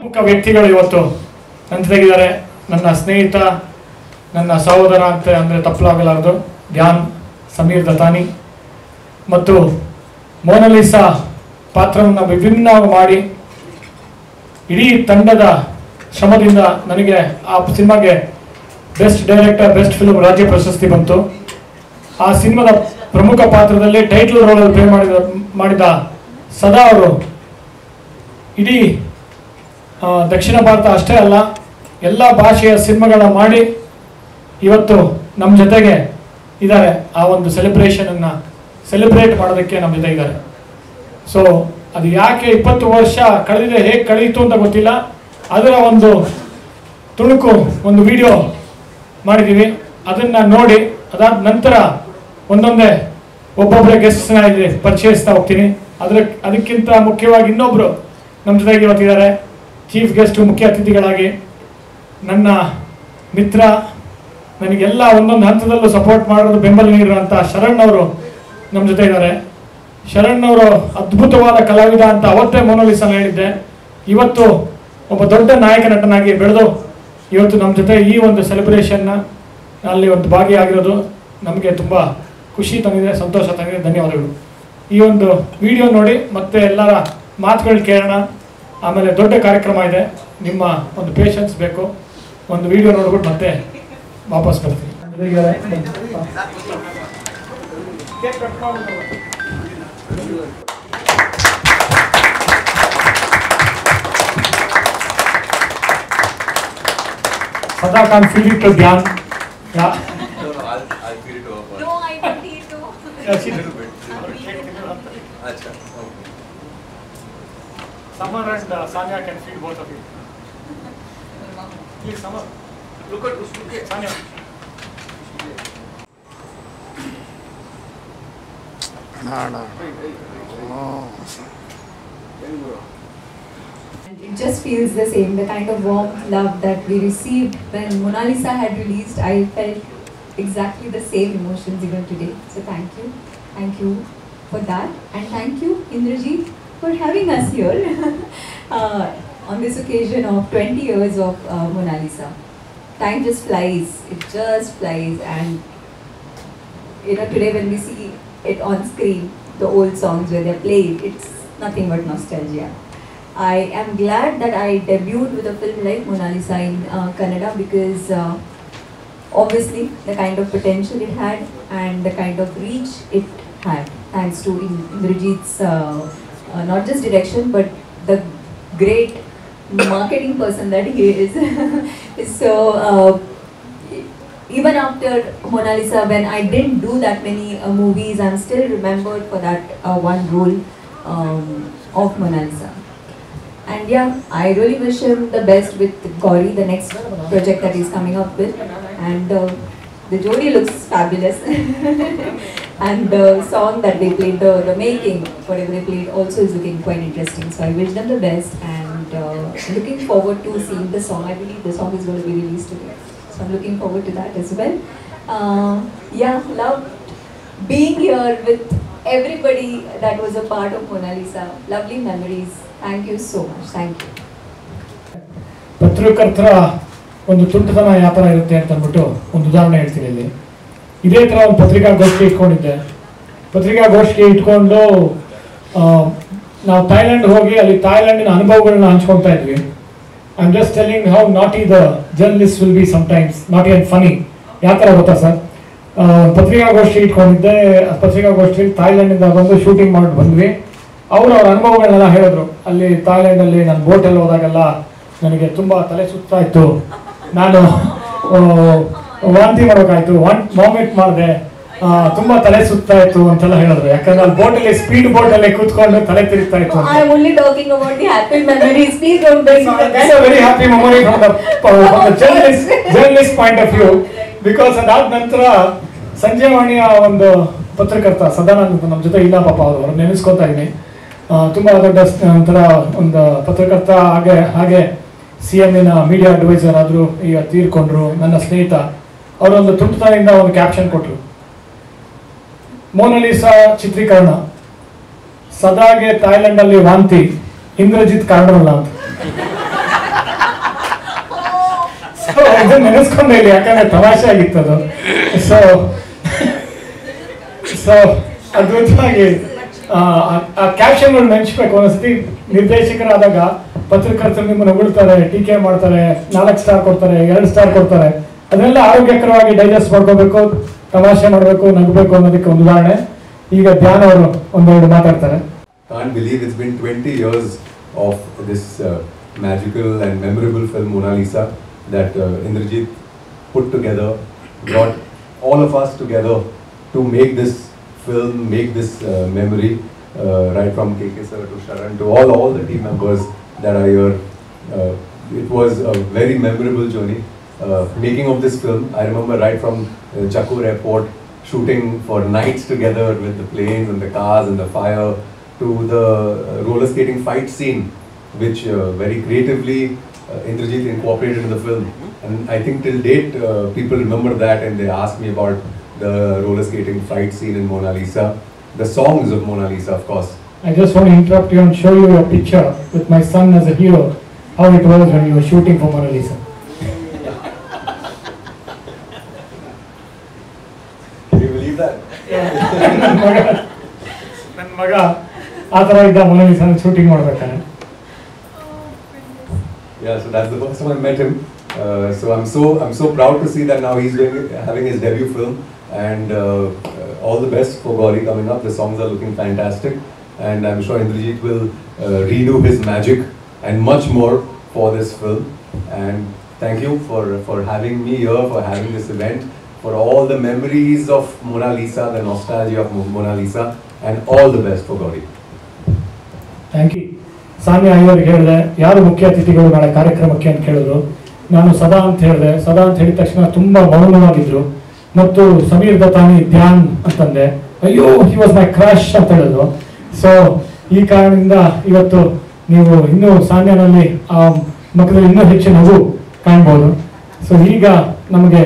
ಪ್ರಮುಖ ವ್ಯಕ್ತಿಗಳು ಇವತ್ತು ನನ್ನ ಜೊತೆಗಿದ್ದಾರೆ. ನನ್ನ ಸ್ನೇಹಿತ, ನನ್ನ ಸಹೋದರ ಅಂತ ಅಂದರೆ ತಪ್ಪಲಾಗಲಾರದು, ಧ್ಯಾನ್ ಸಮೀರ್ ದತ್ತಾನಿ. ಮತ್ತು ಮೋನಾಲಿಸಾ ಪಾತ್ರವನ್ನು ವಿಭಿನ್ನವಾಗಿ ಮಾಡಿ ಇಡೀ ತಂಡದ ಶ್ರಮದಿಂದ ನನಗೆ ಆ ಸಿನಿಮಾಗೆ ಬೆಸ್ಟ್ ಡೈರೆಕ್ಟರ್, ಬೆಸ್ಟ್ ಫಿಲ್ಮ್ ರಾಜ್ಯ ಪ್ರಶಸ್ತಿ ಬಂತು. ಆ ಸಿನಿಮಾದ ಪ್ರಮುಖ ಪಾತ್ರದಲ್ಲಿ ಟೈಟಲ್ ರೋಲಲ್ಲಿ ಪ್ಲೇ ಮಾಡಿದ ಸದಾ ಅವರು ಇಡೀ ದಕ್ಷಿಣ ಭಾರತ ಅಷ್ಟೇ ಅಲ್ಲ, ಎಲ್ಲ ಭಾಷೆಯ ಸಿನಿಮಾಗಳನ್ನ ಮಾಡಿ ಇವತ್ತು ನಮ್ಮ ಜೊತೆಗೆ ಇದ್ದಾರೆ. ಆ ಒಂದು ಸೆಲೆಬ್ರೇಷನನ್ನು ಸೆಲೆಬ್ರೇಟ್ ಮಾಡೋದಕ್ಕೆ ನಮ್ಮ ಜೊತೆ ಇದ್ದಾರೆ. ಸೊ ಅದು ಯಾಕೆ 20 ವರ್ಷ ಕಳೆದಿದೆ, ಹೇಗೆ ಕಳೀತು ಅಂತ ಗೊತ್ತಿಲ್ಲ. ಅದರ ಒಂದು ತುಣುಕು ಒಂದು ವಿಡಿಯೋ ಮಾಡಿದ್ದೀವಿ. ಅದನ್ನು ನೋಡಿ ಅದಾದ ನಂತರ ಒಂದೊಂದೇ ಒಬ್ಬೊಬ್ಬರೇ ಗೆಸ್ಟ್ಸ್ನ ಇಲ್ಲಿ ಪರಿಚಯಿಸ್ತಾ ಹೋಗ್ತೀನಿ. ಅದಕ್ಕಿಂತ ಮುಖ್ಯವಾಗಿ ಇನ್ನೊಬ್ಬರು ನಮ್ಮ ಜೊತೆಗೆ ಇವತ್ತಿದ್ದಾರೆ. ಚೀಫ್ ಗೆಸ್ಟು, ಮುಖ್ಯ ಅತಿಥಿಗಳಾಗಿ ನನ್ನ ಮಿತ್ರ, ನನಗೆಲ್ಲ ಒಂದೊಂದು ಹಂತದಲ್ಲೂ ಸಪೋರ್ಟ್ ಮಾಡೋದು, ಬೆಂಬಲ ನೀಡಿರುವಂಥ ಶರಣ್ ಅವರು ನಮ್ಮ ಜೊತೆ ಇದ್ದಾರೆ. ಶರಣ್ ಅವರು ಅದ್ಭುತವಾದ ಕಲಾವಿದ ಅಂತ ಅವತ್ತೇ ಮೋನಾಲಿಸಾ ಹೇಳಿದ್ದೆ. ಇವತ್ತು ಒಬ್ಬ ದೊಡ್ಡ ನಾಯಕ ನಟನಾಗಿ ಬೆಳೆದು ಇವತ್ತು ನಮ್ಮ ಜೊತೆ ಈ ಒಂದು ಸೆಲೆಬ್ರೇಷನ್ನ ಅಲ್ಲಿ ಒಂದು ಭಾಗಿಯಾಗಿರೋದು ನಮಗೆ ತುಂಬ ಖುಷಿ ತಂದಿದೆ, ಸಂತೋಷ ತಂದಿದೆ. ಧನ್ಯವಾದಗಳು. ಈ ಒಂದು ವಿಡಿಯೋ ನೋಡಿ ಮತ್ತೆ ಎಲ್ಲರ ಮಾತುಗಳು ಕೇಳೋಣ. ಆಮೇಲೆ ದೊಡ್ಡ ಕಾರ್ಯಕ್ರಮ ಇದೆ, ನಿಮ್ಮ ಒಂದು ಪೇಷನ್ಸ್ ಬೇಕು. ಒಂದು ವಿಡಿಯೋ ನೋಡ್ಬಿಟ್ಟು ಮತ್ತೆ ವಾಪಸ್ ಬರ್ತೀನಿ. Sada can't feed it to Dhyan. Yeah. No, I'll feed it to her. No, I don't eat too. Yeah, she A did. little bit. Acha. Okay. Samar and Sanya can feed both of you. Please, Samar. Look at Usman. Sanya. It just feels the same, the kind of warm love that we received when Monalisa had released. I felt exactly the same emotions even today. So thank you for that, and thank you Indrajit for having us here on this occasion of 20 years of Monalisa. Time just flies, it just flies, and today when we see it on screen, the old songs where they're played, it's nothing but nostalgia. I am glad that I debuted with a film like Monalisa in Kannada because obviously the kind of potential it had and the kind of reach it had, thanks to Indrajit's not just direction but the great marketing person that he is. So even after Monalisa, when I didn't do that many movies, I'm still remembered for that one role of Monalisa. And yeah, I really wish him the best with Gauri, the next project that he's coming up with. And the jodi looks fabulous. And the song that they played, the making, whatever they played, also is looking quite interesting. So I wish them the best, and looking forward to seeing the song. I believe the song is going to be released today. So I'm looking forward to that as well. Yeah, loved being here with everybody that was a part of Monalisa. Lovely memories. Thank you so much. Thank you. ಪತ್ರಕರ್ತರ ಒಂದು ತುಂಟತನ ಯಾವ ಥರ ಇರುತ್ತೆ ಅಂತ ಅಂದ್ಬಿಟ್ಟು ಒಂದು ಉದಾಹರಣೆ ಹೇಳ್ತೀನಿ. ಇಲ್ಲಿ ಇದೇ ಥರ ಒಂದು ಪತ್ರಿಕಾಗೋಷ್ಠಿ ಇಟ್ಕೊಂಡಿದ್ದೆ. ಪತ್ರಿಕಾಗೋಷ್ಠಿ ಇಟ್ಕೊಂಡು ನಾವು ಥೈಲ್ಯಾಂಡ್ ಹೋಗಿ ಅಲ್ಲಿ ಥೈಲ್ಯಾಂಡಿನ ಅನುಭವಗಳನ್ನ ಹಂಚ್ಕೊಳ್ತಾ ಇದ್ವಿ. I am just telling how naughty the journalist will be sometimes, naughty and funny. ಯಾವ ಥರ ಗೊತ್ತಾ ಸರ್, ಪತ್ರಿಕಾಗೋಷ್ಠಿ ಇಟ್ಕೊಂಡಿದ್ದೆ. ಪತ್ರಿಕಾಗೋಷ್ಠಿಯಲ್ಲಿ ಥೈಲ್ಯಾಂಡಿಂದ ಬಂದು ಶೂಟಿಂಗ್ ಮಾಡಿ ಬಂದ್ವಿ. ಅವ್ರ ಅನುಭವಗಳನ್ನೆಲ್ಲ ಹೇಳಿದ್ರು. ಅಲ್ಲಿ ಥಾಯ್ಲೆಂಡಲ್ಲಿ ನಾನು ಬೋಟಲ್ಲಿ ಹೋದಾಗೆಲ್ಲ ನನಗೆ ತುಂಬ ತಲೆ ಸುತ್ತಾ ಇತ್ತು, ನಾನು ವಾಂತಿ ಮಾಡೋಕ್ಕಾಯ್ತು, ವಾಮಿಟ್ ಮಾಡಿದೆ, ತುಂಬ ತಲೆ ಸುತ್ತಾ ಇತ್ತು ಅಂತೆಲ್ಲ ಹೇಳಿದ್ರು. ಯಾಕಂದ್ರೆ ಅಲ್ಲಿ ಬೋಟಲ್ಲಿ ಸ್ಪೀಡ್ ಬೋಟಲ್ಲಿ ಕೂತ್ಕೊಂಡು ತಲೆ ತಿರುಗ್ತಾ ಇತ್ತು. I am only talking about the happy memories. Please don't bring That's a very happy memory from the journalist point of view, because ಅದಾದ ನಂತರ ಸಂಜೆವಾಣಿಯ ಒಂದು ಪತ್ರಕರ್ತ ಸದಾನಂದ ನಮ್ಮ ಜೊತೆ ಇಲ್ಲ ಪಾಪ, ಅವ್ರು ನೆನೆಸ್ಕೊತಾ ಇದ್ದೀನಿ. ತುಂಬ ದೊಡ್ಡ ಒಂಥರ ಒಂದು ಪತ್ರಕರ್ತ, ಹಾಗೆ CMನ ಮೀಡಿಯಾ ಅಡ್ವೈಸರ್ ಆದರೂ, ಈಗ ತೀರ್ಕೊಂಡ್ರು. ನನ್ನ ಸ್ನೇಹಿತ ಅವರೊಂದು ತುಂಟತನದಿಂದ ಒಂದು ಕ್ಯಾಪ್ಷನ್ ಕೊಟ್ಟರು. ಮೋನಾಲಿಸಾ ಚಿತ್ರೀಕರಣ, ಸದಾಗೆ ಥಾಯ್ಲೆಂಡಲ್ಲಿ ವಾಂತಿ, ಇಂದ್ರಜಿತ್ ಕಾರಣವಲ್ಲ ಅಂತ. ಸೊ ಇದನ್ನ ನೆನೆಸ್ಕೊಂಡೆ ಇಲ್ಲಿ, ಯಾಕಂದ್ರೆ ತಮಾಷೆ ಆಗಿತ್ತು ಅದು. ಸೊ ಸೊ ಅದ್ಭುತವಾಗಿ ಆ ಕ್ಯಾಪ್ಷನ್ಗಳು ನೆನೆಸ್ಬೇಕು. ಒಂದ್ಸತಿ ನಿರ್ದೇಶಕರಾದಾಗ ಪತ್ರಕರ್ತರು ನಿಮ್ಮನ್ನು ಹೊಗಳ್ತಾರೆ, ಟೀಕೆ ಮಾಡ್ತಾರೆ, 4 ಸ್ಟಾರ್ ಕೊಡ್ತಾರೆ, 2 ಸ್ಟಾರ್ ಕೊಡ್ತಾರೆ. ಅದನ್ನೆಲ್ಲ ಆರೋಗ್ಯಕರವಾಗಿ ಡೈಜೆಸ್ಟ್ ಮಾಡ್ಕೋಬೇಕು, ತಮಾಷೆ ಮಾಡಬೇಕು, ನಗಬೇಕು ಅನ್ನೋದಕ್ಕೆ ಒಂದು ಉದಾಹರಣೆ. ಈಗ ಧ್ಯಾನ್ ಅವರು ಒಂದೆರಡು ಮಾತಾಡ್ತಾರೆ. Can't believe it's been 20 years of this magical and memorable film Mona Lisa that Indrajit put together, brought all of us together to make this film, make this memory, right from KK sir to Sharan to all the team members that are here. It was a very memorable journey. Making of this film, I remember right from Chakur Airport, shooting for nights together with the planes and the cars and the fire, to the roller skating fight scene, which very creatively Indrajit incorporated in the film. And I think till date people remember that, and they ask me about the roller skating fight scene in Mona Lisa, the songs of Mona Lisa, of course. I just want to interrupt you and show you a picture with my son as a hero, how it was when you were shooting for Mona Lisa. Can you believe that? ನನ್ನ ಮಗ ಆ ಥರ ಇದ್ದ Mona Lisa shooting ಮಾಡ್ಬೇಕಾದ್ರೆ. Yeah, so that's the first time I met him. So I'm so proud to see that now he's having his debut film, and all the best for Gauri coming up. The songs are looking fantastic, and I'm sure Indrajit will redo his magic and much more for this film. And thank you for having me here, for having this event, for all the memories of Mona Lisa, the nostalgia of Mona Lisa, and all the best for Gauri. Thank you. Sanya ಅಯ್ಯವ್ರಿಗೆ ಹೇಳಿದೆ ಯಾರು ಮುಖ್ಯ ಅತಿಥಿಗಳು ನಾಳೆ ಕಾರ್ಯಕ್ರಮಕ್ಕೆ ಅಂತ ಕೇಳಿದ್ರು. ನಾನು ಸದಾ ಅಂತ ಹೇಳಿದೆ. ಸದಾ ಅಂತ ಹೇಳಿದ ತಕ್ಷಣ ತುಂಬ ಮೌನವಾಗಿದ್ರು. ಮತ್ತು ಸಮೀರ್ ದತ್ತಾನಿ ಧ್ಯಾನ್ ಅಂತಂದೆ. ಅಯ್ಯೋ ಹಿ ವಾಸ್ ಮೈ ಕ್ರಶ್ ಅಂತ ಹೇಳಿದ್ರು. ಸೊ ಈ ಕಾರಣದಿಂದ ಇವತ್ತು ನೀವು ಇನ್ನೂ ಸಾನ್ಯನಲ್ಲಿ ಆ ಮಕ್ಕಳಲ್ಲಿ ಇನ್ನೂ ಹೆಚ್ಚು ನಗು ಕಾಣ್ಬೋದು. ಸೊ ಈಗ ನಮಗೆ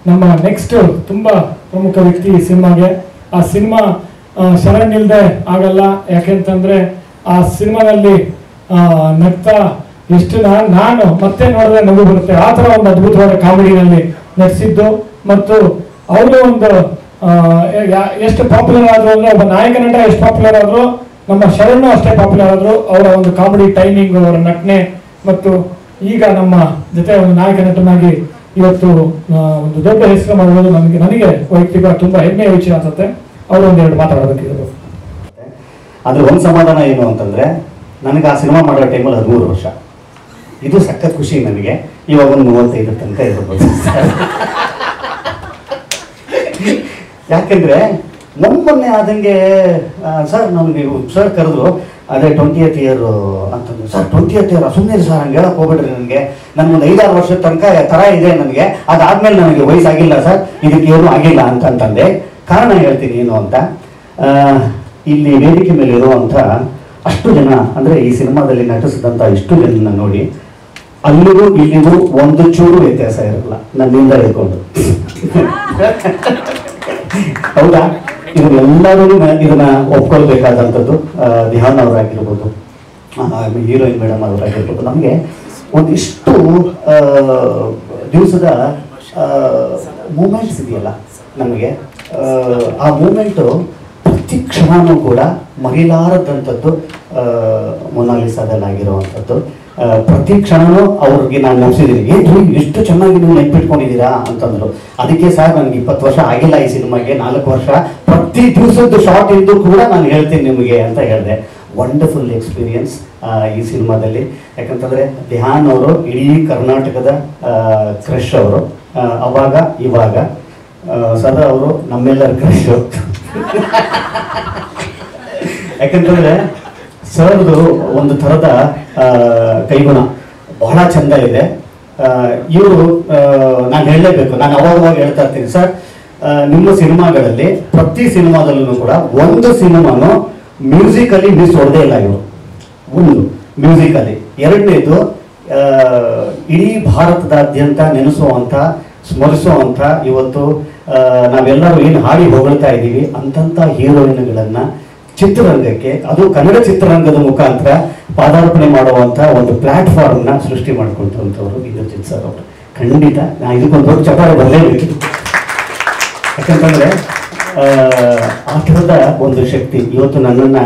ನಮ್ಮ ನೆಕ್ಸ್ಟ್ ತುಂಬ ಪ್ರಮುಖ ವ್ಯಕ್ತಿ ಈ ಸಿನಿಮಾಗೆ. ಆ ಸಿನಿಮಾ ಶರಣ್ ಇಲ್ಲದೆ ಆಗಲ್ಲ. ಯಾಕೆಂತಂದರೆ ಆ ಸಿನಿಮಾದಲ್ಲಿ ನಗ್ತಾ ಎಷ್ಟು ನಾನು ಮತ್ತೆ ನೋಡಿದ್ರೆ ನಗು ಬರುತ್ತೆ ಆ ಥರ ಒಂದು ಅದ್ಭುತವಾದ ಕಾಮಿಡಿನಲ್ಲಿ ನಟಿಸಿದ್ದು. ಮತ್ತು ಅವರು ಒಂದು ಎಷ್ಟು ಪಾಪ್ಯುಲರ್ ಆದರು ಅಂದರೆ ಒಬ್ಬ ನಾಯಕ ನಟ ಎಷ್ಟು ಪಾಪ್ಯುಲರ್ ಆದರೂ ನಮ್ಮ ಶರಣು ಅಷ್ಟೇ ಪಾಪ್ಯುಲರ್ ಆದರು. ಅವರ ಒಂದು ಕಾಮಿಡಿ ಟೈಮಿಂಗ್, ಅವರ ನಟನೆ, ಮತ್ತು ಈಗ ನಮ್ಮ ಜೊತೆ ಒಂದು ನಾಯಕ ನಟನಾಗಿ ಇವತ್ತು ಒಂದು ದೊಡ್ಡ ಹೆಸರು ಮಾಡುವುದು ನನಗೆ ವೈಯಕ್ತಿಕ ತುಂಬ ಹೆಮ್ಮೆಯ ವಿಷಯ ಅನ್ಸುತ್ತೆ. ಅವರು ಒಂದೆರಡು ಮಾತಾಡಬೇಕಿರೋದು. ಅದ್ರ ಒಂದು ಸಮಾಧಾನ ಏನು ಅಂತಂದರೆ, ನನಗೆ ಆ ಸಿನಿಮಾ ಮಾಡೋ ಟೈಮಲ್ಲಿ 13 ವರ್ಷ. ಇದು ಸಖತ್ ಖುಷಿ ನನಗೆ. ಇವಾಗ ಒಂದು 35 ತನಕ ಇರ್ಬೋದು. ಯಾಕೆಂದರೆ ಮೊನ್ನೆ ಆದಂಗೆ ಸರ್ ನನಗೆ ಸರ್ ಕರೆದ್ರು, ಅದೇ 20th ಇಯರ್ ಅಂತಂದ್ರೆ. ಸರ್ 20th ಇಯರ್ ಸುಮ್ಮನೆ ಸರ್ ಹಂಗೆ ಹೇಳಕ್ಕೆ ಹೋಗ್ಬೇಡ್ರಿ, ನನಗೆ ನನಗೊಂದು 5-6 ವರ್ಷದ ತನಕ ಥರ ಇದೆ ನನಗೆ. ಅದಾದಮೇಲೆ ನನಗೆ ವಯಸ್ಸಾಗಿಲ್ಲ ಸರ್, ಇದಕ್ಕೆ ಏನೂ ಆಗಿಲ್ಲ ಅಂತಂದೆ. ಕಾರಣ ಹೇಳ್ತೀನಿ ಏನು ಅಂತ. ಇಲ್ಲಿ ವೇದಿಕೆ ಮೇಲೆ ಇರುವಂಥ ಅಷ್ಟು ಜನ, ಅಂದರೆ ಈ ಸಿನಿಮಾದಲ್ಲಿ ನಟಿಸಿದಂಥ ಇಷ್ಟು ಜನನ ನೋಡಿ ಅಲ್ಲಿಗೂ ಇಲ್ಲಿಗೂ ಒಂದು ಚೂರು ವ್ಯತ್ಯಾಸ ಇರಲ್ಲ, ನನ್ನಿಂದ ಹಿಡ್ಕೊಂಡು. ಹೌದಾ? ಇದನ್ನೆಲ್ಲರೂ ಇದನ್ನ ಒಪ್ಕೊಳ್ಬೇಕಾದಂಥದ್ದು. ಧ್ಯಾನ್ ಅವರಾಗಿರ್ಬೋದು, ಹೀರೋಯಿನ್ ಮೇಡಮ್ ಅವರಾಗಿರ್ಬೋದು. ನಮಗೆ ಒಂದಿಷ್ಟು ದಿವಸದ ಮೂಮೆಂಟ್ಸ್ ಇದೆಯಲ್ಲ ನಮಗೆ, ಆ ಮೂಮೆಂಟು ಪ್ರತಿ ಕ್ಷಣವೂ ಕೂಡ ಮರಿಲಾರದಂಥದ್ದು ಮೊನಾಲಿಸಾದಲ್ಲಾಗಿರುವಂಥದ್ದು. ಪ್ರತಿ ಕ್ಷಣವೂ ಅವ್ರಿಗೆ ನಾನು ನೆನೆಸಿದ್ದೀನಿ, ಏನು ಎಷ್ಟು ಚೆನ್ನಾಗಿ ನೀವು ನೆನ್ಪಿಟ್ಕೊಂಡಿದ್ದೀರಾ ಅಂತಂದರು. ಅದಕ್ಕೆ ಸರ್ ನನಗೆ 20 ವರ್ಷ ಆಗಿಲ್ಲ ಈ ಸಿನಿಮಾಗೆ, 4 ವರ್ಷ. ಪ್ರತಿ ದಿವಸದ್ದು ಶಾರ್ಟ್ ಇಂದು ಕೂಡ ನಾನು ಹೇಳ್ತೀನಿ ನಿಮಗೆ ಅಂತ ಹೇಳಿದೆ. ವಂಡರ್ಫುಲ್ ಎಕ್ಸ್ಪೀರಿಯನ್ಸ್ ಈ ಸಿನಿಮಾದಲ್ಲಿ. ಯಾಕಂತಂದರೆ ಧ್ಯಾನ್ ಅವರು ಇಡೀ ಕರ್ನಾಟಕದ ಕ್ರಶ್ ಅವರು. ಅವಾಗ ಇವಾಗ ಸದಾ ಅವರು ನಮ್ಮೆಲ್ಲರ ಕ್ರಶ್. ಯಾಕಂತಂದರೆ ಸರ್ದು ಒಂದು ಥರದ ಕೈಗುಣ ಬಹಳ ಚೆಂದ ಇದೆ. ಇವರು ನಾನು ಹೇಳಲೇಬೇಕು, ನಾನು ಅವಾಗ ಹೇಳ್ತಾ ಇರ್ತೀನಿ ಸರ್, ನಿಮ್ಮ ಸಿನಿಮಾಗಳಲ್ಲಿ ಪ್ರತಿ ಸಿನಿಮಾದಲ್ಲೂ ಕೂಡ ಒಂದು ಸಿನಿಮಾನು ಮ್ಯೂಸಿಕಲಿ ಮಿಸ್ ಹೊಡೆದೇ ಇಲ್ಲ ಇವರು. ಒಂದು ಮ್ಯೂಸಿಕಲಿ. ಎರಡನೇದು ಇಡೀ ಭಾರತದಾದ್ಯಂತ ನೆನೆಸುವಂಥ, ಸ್ಮರಿಸುವಂಥ, ಇವತ್ತು ನಾವೆಲ್ಲರೂ ಏನು ಹಾಡಿ ಹೊಗಳ್ತಾ ಇದ್ದೀವಿ ಅಂತಂಥ ಹೀರೋಯಿನ್ಗಳನ್ನು ಚಿತ್ರರಂಗಕ್ಕೆ, ಅದು ಕನ್ನಡ ಚಿತ್ರರಂಗದ ಮುಖಾಂತರ ಪಾದಾರ್ಪಣೆ ಮಾಡುವಂಥ ಒಂದು ಪ್ಲಾಟ್ಫಾರ್ಮ್ನ ಸೃಷ್ಟಿ ಮಾಡ್ಕೊಳ್ತಂಥವ್ರು ಇಂದ್ರಜಿತ್ ಸರ್ ಅವರು. ಖಂಡಿತ ನಾ ಇದಕ್ಕೊಂದು ದೊಡ್ಡ ಚಪಾಳೆ ಬರಲೇಬೇಕು. ಯಾಕಂತಂದರೆ ಆ ಥರದ ಒಂದು ಶಕ್ತಿ ಇವತ್ತು ನನ್ನನ್ನು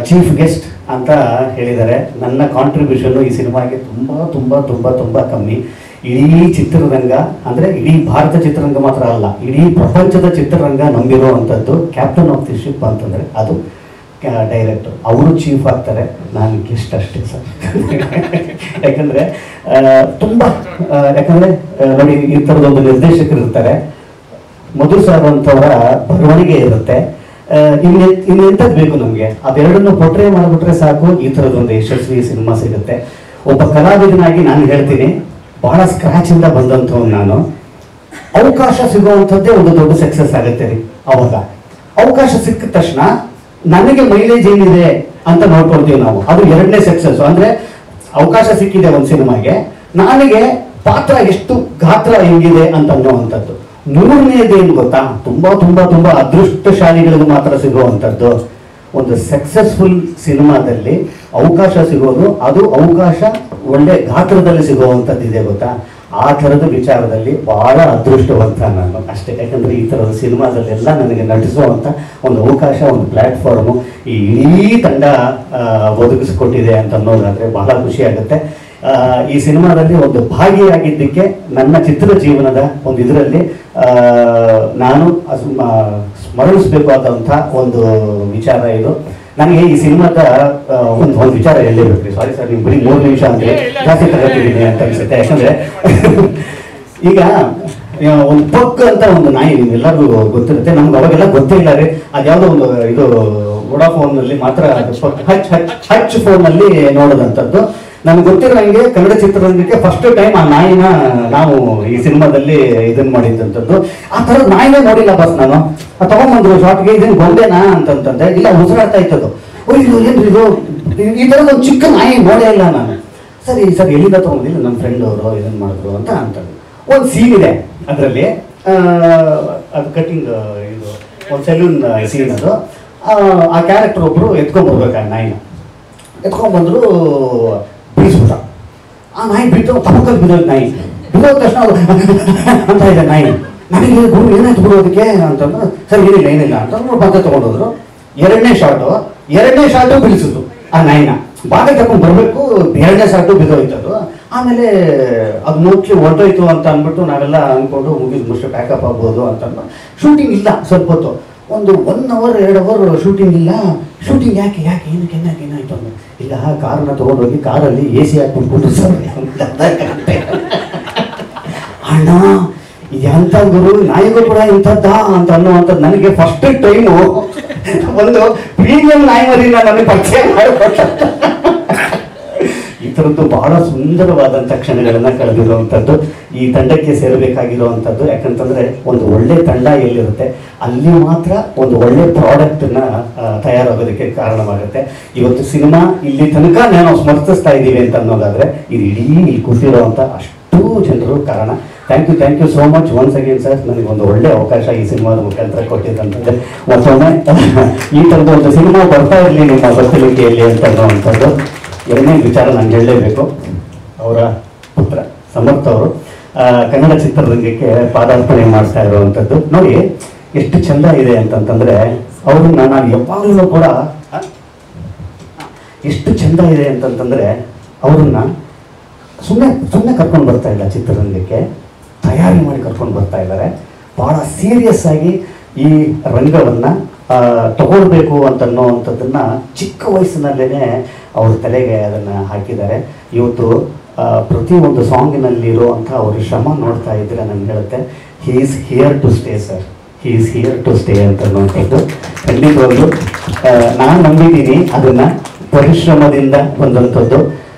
ಚೀಫ್ ಗೆಸ್ಟ್ ಅಂತ ಹೇಳಿದ್ದಾರೆ. ನನ್ನ ಕಾಂಟ್ರಿಬ್ಯೂಷನ್ನು ಈ ಸಿನಿಮಾಗೆ ತುಂಬ ತುಂಬ ತುಂಬ ತುಂಬ ಕಮ್ಮಿ. ಇಡೀ ಚಿತ್ರರಂಗ ಅಂದರೆ ಇಡೀ ಭಾರತ ಚಿತ್ರರಂಗ ಮಾತ್ರ ಅಲ್ಲ, ಇಡೀ ಪ್ರಪಂಚದ ಚಿತ್ರರಂಗ ನಂಬಿರುವಂಥದ್ದು ಕ್ಯಾಪ್ಟನ್ ಆಫ್ ದಿ ಶಿಪ್ ಅಂತಂದರೆ ಅದು ಡೈರೆಕ್ಟರ್. ಅವರು ಚೀಫ್ ಆಗ್ತಾರೆ, ನಾನು ಗೆಸ್ಟ್ ಅಷ್ಟೇ ಸರ್. ಯಾಕಂದರೆ ತುಂಬ ಯಾಕಂದರೆ ನೋಡಿ ಈ ಥರದೊಂದು ನಿರ್ದೇಶಕರು ಇರ್ತಾರೆ, ಮಧು ಸರ್ ಅಂತವರ ಬರವಣಿಗೆ ಇರುತ್ತೆ, ಇನ್ನೆಂಥದ್ದು ಬೇಕು ನಮಗೆ, ಅವೆರಡನ್ನು ಪೊಟ್ರೆ ಮಾಡಿಬಿಟ್ರೆ ಸಾಕು ಈ ಥರದೊಂದು ಯಶಸ್ವಿ ಸಿನಿಮಾ ಸಿಗುತ್ತೆ. ಒಬ್ಬ ಕಲಾವಿದನಾಗಿ ನಾನು ಹೇಳ್ತೀನಿ, ಬಹಳ ಸ್ಕ್ರಾಚಿಂದ ಬಂದಂಥವ್ನು ನಾನು. ಅವಕಾಶ ಸಿಗುವಂಥದ್ದೇ ಒಂದು ದೊಡ್ಡ ಸಕ್ಸಸ್ ಆಗುತ್ತೆ ರೀ. ಅವಾಗ ಅವಕಾಶ ಸಿಕ್ಕಿದ ತಕ್ಷಣ ನನಗೆ ಮೈಲೇಜ್ ಏನಿದೆ ಅಂತ ನೋಡ್ಕೊಳ್ತೀವಿ ನಾವು, ಅದು ಎರಡನೇ ಸಕ್ಸಸ್. ಅಂದರೆ ಅವಕಾಶ ಸಿಕ್ಕಿದೆ ಒಂದು ಸಿನಿಮಾಗೆ, ನನಗೆ ಪಾತ್ರ ಎಷ್ಟು ಗಾತ್ರ ಹೆಂಗಿದೆ ಅಂತ ಅನ್ನುವಂಥದ್ದು. ಮೂರನೇದೇನು ಗೊತ್ತಾ, ತುಂಬ ತುಂಬ ತುಂಬ ಅದೃಷ್ಟಶಾಲಿಗಳಿಗೆ ಮಾತ್ರ ಸಿಗುವಂಥದ್ದು. ಒಂದು ಸಕ್ಸಸ್ಫುಲ್ ಸಿನಿಮಾದಲ್ಲಿ ಅವಕಾಶ ಸಿಗೋದು, ಅದು ಅವಕಾಶ ಒಳ್ಳೆ ಗಾತ್ರದಲ್ಲಿ ಸಿಗುವಂಥದ್ದು ಇದೆ ಗೊತ್ತಾ. ಆ ಥರದ ವಿಚಾರದಲ್ಲಿ ಭಾಳ ಅದೃಷ್ಟವಂತ ನಾನು ಅಷ್ಟೇ. ಯಾಕಂದರೆ ಈ ಥರದ ಸಿನಿಮಾದಲ್ಲೆಲ್ಲ ನನಗೆ ನಟಿಸುವಂಥ ಒಂದು ಅವಕಾಶ, ಒಂದು ಪ್ಲ್ಯಾಟ್ಫಾರ್ಮು ಈ ಇಡೀ ತಂಡ ಒದಗಿಸಿಕೊಟ್ಟಿದೆ ಅಂತ ಅನ್ನೋದಾದರೆ ಬಹಳ ಖುಷಿಯಾಗುತ್ತೆ. ಈ ಸಿನಿಮಾದಲ್ಲಿ ಒಂದು ಭಾಗಿಯಾಗಿದ್ದಕ್ಕೆ ನನ್ನ ಚಿತ್ರ ಜೀವನದ ಒಂದು ಇದರಲ್ಲಿ ನಾನು ಸ್ಮರಿಸಬೇಕಾದಂಥ ಒಂದು ವಿಚಾರ ಇದು. ನನಗೆ ಈ ಸಿನಿಮಾದ ಒಂದು ವಿಚಾರ ಹೇಳಲೇಬೇಕು. ಸಾರಿ ಸರ್, ನೀವು ಬರೀ 3 ನಿಮಿಷ ಅಂದರೆ ಜಾಸ್ತಿ ತಗೋತಿದ್ದೀನಿ ಅಂತ ಅನಿಸುತ್ತೆ. ಯಾಕಂದರೆ ಈಗ ಒಂದು ಪಕ್ ಅಂತ ಒಂದು ನಾಯಿ ನಿಮ್ಗೆಲ್ಲರಿಗೂ ಗೊತ್ತಿರುತ್ತೆ, ನಮ್ಗೆ ಅವಾಗೆಲ್ಲ ಗೊತ್ತೇ ಇಲ್ಲ ರೀ. ಅದ್ಯಾವುದೋ ಒಂದು ಇದು ವೋಡಾಫೋನ್ನಲ್ಲಿ ಮಾತ್ರ ಹಚ್ ಫೋನಲ್ಲಿ ನೋಡೋದಂಥದ್ದು. ನಮ್ಗೆ ಗೊತ್ತಿರೋ ಹಂಗೆ ಕನ್ನಡ ಚಿತ್ರರಂಗಕ್ಕೆ ಫಸ್ಟ್ ಟೈಮ್ ಆ ನಾಯಿನ ನಾವು ಈ ಸಿನಿಮಾದಲ್ಲಿ ಇದನ್ನು ಮಾಡಿದ್ದಂಥದ್ದು. ಆ ಥರದ ನಾಯಿನೇ ನೋಡಿಲ್ಲ ಬಸ್ ನಾನು. ತಗೊಂಬಂದ್ರು ಶಾರ್ಟ್ಗೆ, ಇದನ್ನು ಗೊಂಬೆನಾ ಅಂತಂತಂದೆ. ಇಲ್ಲ, ಉಸಿರಾಡ್ತಾ ಇತ್ತದು. ಇದು ಏನ್ರಿ ಇದು, ಈ ಥರದ ಒಂದು ಚಿಕ್ಕ ನಾಯಿ ನೋಡೇ ಇಲ್ಲ ನಾನು. ಸರಿ ಸರ್, ಎಲ್ಲಿಂದ ತೊಗೊಂಡಿಲ್ಲ, ನಮ್ಮ ಫ್ರೆಂಡ್ ಅವರು ಇದನ್ನು ಮಾಡಿದ್ರು ಅಂತ ಅಂತಂದು. ಒಂದು ಸೀನ್ ಇದೆ ಅದರಲ್ಲಿ, ಅದು ಕಟ್ಟಿಂಗ್ ಇದು ಒಂದು ಸೆಲೂನ್ ಸೀನ್ ಅದು. ಆ ಕ್ಯಾರೆಕ್ಟರ್ ಒಬ್ಬರು ಎತ್ಕೊಂಡ್ಬರ್ಬೇಕು ಆ ನಾಯಿನ. ಎತ್ಕೊಂಡ್ಬಂದ್ರು, ಬೀಸ್ಬಿಟ್ಟ. ಆ ನಾಯಿ ಬಿಟ್ಟು ತಪ್ಪಕಲ್ಲಿ ಬಿದ್ದೋದು ನಾಯಿ. ಬಿದ್ದೋದ ತಕ್ಷಣ ಅಂತ ಇದೆ ನಾಯಿ. ನನಗೆ ಗುರು ಏನಾಯ್ತು ಬಿಡೋದಕ್ಕೆ ಅಂತಂದ್ರೆ, ಸರ್ ಏನಿಲ್ಲ ಅಂತಂದ್ರೆ ಬಂದ ತೊಗೊಂಡೋದ್ರು. ಎರಡನೇ ಶಾಟು ಬೀಳಿಸಿದ್ರು ಆ ನಾಯಿನ. ಬಾಗ ತಗೊಂಡು ಬರಬೇಕು, ಎರಡನೇ ಶಾಟು ಬಿದ್ದೋಯ್ತದು. ಆಮೇಲೆ ಅದು ಮೋಸ್ಟ್ಲಿ ಹೊರಟೋಯ್ತು ಅಂತ ಅಂದ್ಬಿಟ್ಟು ನಾವೆಲ್ಲ ಅಂದ್ಕೊಂಡು ಮುಗಿದು ಮುಷ್ಟು ಪ್ಯಾಕಪ್ ಆಗ್ಬೋದು ಅಂತಂದು. ಶೂಟಿಂಗ್ ಇಲ್ಲ ಸ್ವಲ್ಪ ಹೊತ್ತು, ಒಂದು 1 ಅವರ್ 2 ಅವರ್ ಶೂಟಿಂಗ್ ಇಲ್ಲ. ಶೂಟಿಂಗ್ ಯಾಕೆ ಏನಾಯ್ತು ಅಂದ್ರೆ, ಇಲ್ಲ ಕಾರನ್ನ ತೊಗೊಂಡೋಗಿ ಕಾರಲ್ಲಿ AC ಹಾಕ್ಬಿಟ್ಬಿಟ್ಟು ಸರ್ ಅಣ್ಣ ಎಂಥ ಗುರು, ನಾಯಿಗೂ ಕೂಡ ಇಂಥದ್ದ ಅಂತ ಅನ್ನುವಂಥದ್ದು ನನಗೆ ಫಸ್ಟ್ ಟೈಮು ಒಂದು ಪ್ರೀಮಿಯಂ ನಾಯಿ ಮರಿನ ನನಗೆ ಪರಿಚಯ ಮಾಡಿಕೊಟ್ಟ. ಈ ಥರದ್ದು ಬಹಳ ಸುಂದರವಾದಂಥ ಕ್ಷಣಗಳನ್ನು ಕಳೆದಿರುವಂಥದ್ದು ಈ ತಂಡಕ್ಕೆ ಸೇರಬೇಕಾಗಿರುವಂಥದ್ದು. ಯಾಕಂತಂದರೆ ಒಂದು ಒಳ್ಳೆ ತಂಡ ಎಲ್ಲಿರುತ್ತೆ ಅಲ್ಲಿ ಮಾತ್ರ ಒಂದು ಒಳ್ಳೆ ಪ್ರಾಡಕ್ಟನ್ನ ತಯಾರಾಗೋದಕ್ಕೆ ಕಾರಣವಾಗುತ್ತೆ. ಇವತ್ತು ಸಿನಿಮಾ ಇಲ್ಲಿ ತನಕ ನಾವು ಸ್ಮರಿಸ್ತಾ ಇದ್ದೀವಿ ಅಂತ ಅನ್ನೋದಾದರೆ ಇದು ಇಡೀ ಇಲ್ಲಿ ಕೂತಿರುವಂಥ ಅಷ್ಟು ಜನರು ಕಾರಣ. Thank you so much once again sir, ನನಗೆ ಒಂದು ಒಳ್ಳೆ ಅವಕಾಶ ಈ ಸಿನಿಮಾದ ಮುಖಾಂತರ ಕೊಟ್ಟಿದ್ದಂತಂದರೆ ಮತ್ತೊಮ್ಮೆ ಈ ಥರದ್ದು ಒಂದು ಸಿನಿಮಾ ಬರ್ತಾ ಇರಲಿ ನಿಮ್ಮ ಬತ್ತಲಿಕೆಯಲ್ಲಿ ಅಂತ ಅನ್ನೋವಂಥದ್ದು. ಎರಡನೇ ವಿಚಾರ ನಾನು ಹೇಳಲೇಬೇಕು, ಅವರ ಪುತ್ರ ಸಮರ್ಥ ಅವರು ಕನ್ನಡ ಚಿತ್ರರಂಗಕ್ಕೆ ಪಾದಾರ್ಪಣೆ ಮಾಡ್ತಾ ಇರುವಂಥದ್ದು ನೋಡಿ ಎಷ್ಟು ಚೆಂದ ಇದೆ ಅಂತಂತಂದರೆ, ಅವ್ರನ್ನ ನಾನು ಯಾವಾಗಲೂ ಕೂಡ ಎಷ್ಟು ಚೆಂದ ಇದೆ ಅಂತಂತಂದರೆ ಅವ್ರನ್ನ ಸುಮ್ಮನೆ ಕರ್ಕೊಂಡು ಬರ್ತಾ ಇಲ್ಲ, ಚಿತ್ರರಂಗಕ್ಕೆ ತಯಾರಿ ಮಾಡಿ ಕರ್ಕೊಂಡು ಬರ್ತಾ ಇದ್ದಾರೆ. ಭಾಳ ಸೀರಿಯಸ್ ಆಗಿ ಈ ರಂಗವನ್ನು ತಗೊಳ್ಬೇಕು ಅಂತನ್ನುವಂಥದ್ದನ್ನು ಚಿಕ್ಕ ವಯಸ್ಸಿನಲ್ಲೇ ಅವ್ರ ತಲೆಗೆ ಅದನ್ನು ಹಾಕಿದ್ದಾರೆ. ಇವತ್ತು ಪ್ರತಿಯೊಂದು ಸಾಂಗಿನಲ್ಲಿರುವಂಥ ಅವ್ರ ಶ್ರಮ ನೋಡ್ತಾ ಇದ್ದರೆ ನನಗೆ ಹೇಳುತ್ತೆ, he is here to stay sir, he is here to stay ಅಂತನ್ನುವಂಥದ್ದು ಖಂಡಿತವಾಗ್ಲೂ ನಾನು ನಂಬಿದ್ದೀನಿ. ಅದನ್ನು ಪರಿಶ್ರಮದಿಂದ ಬಂದಂಥದ್ದು,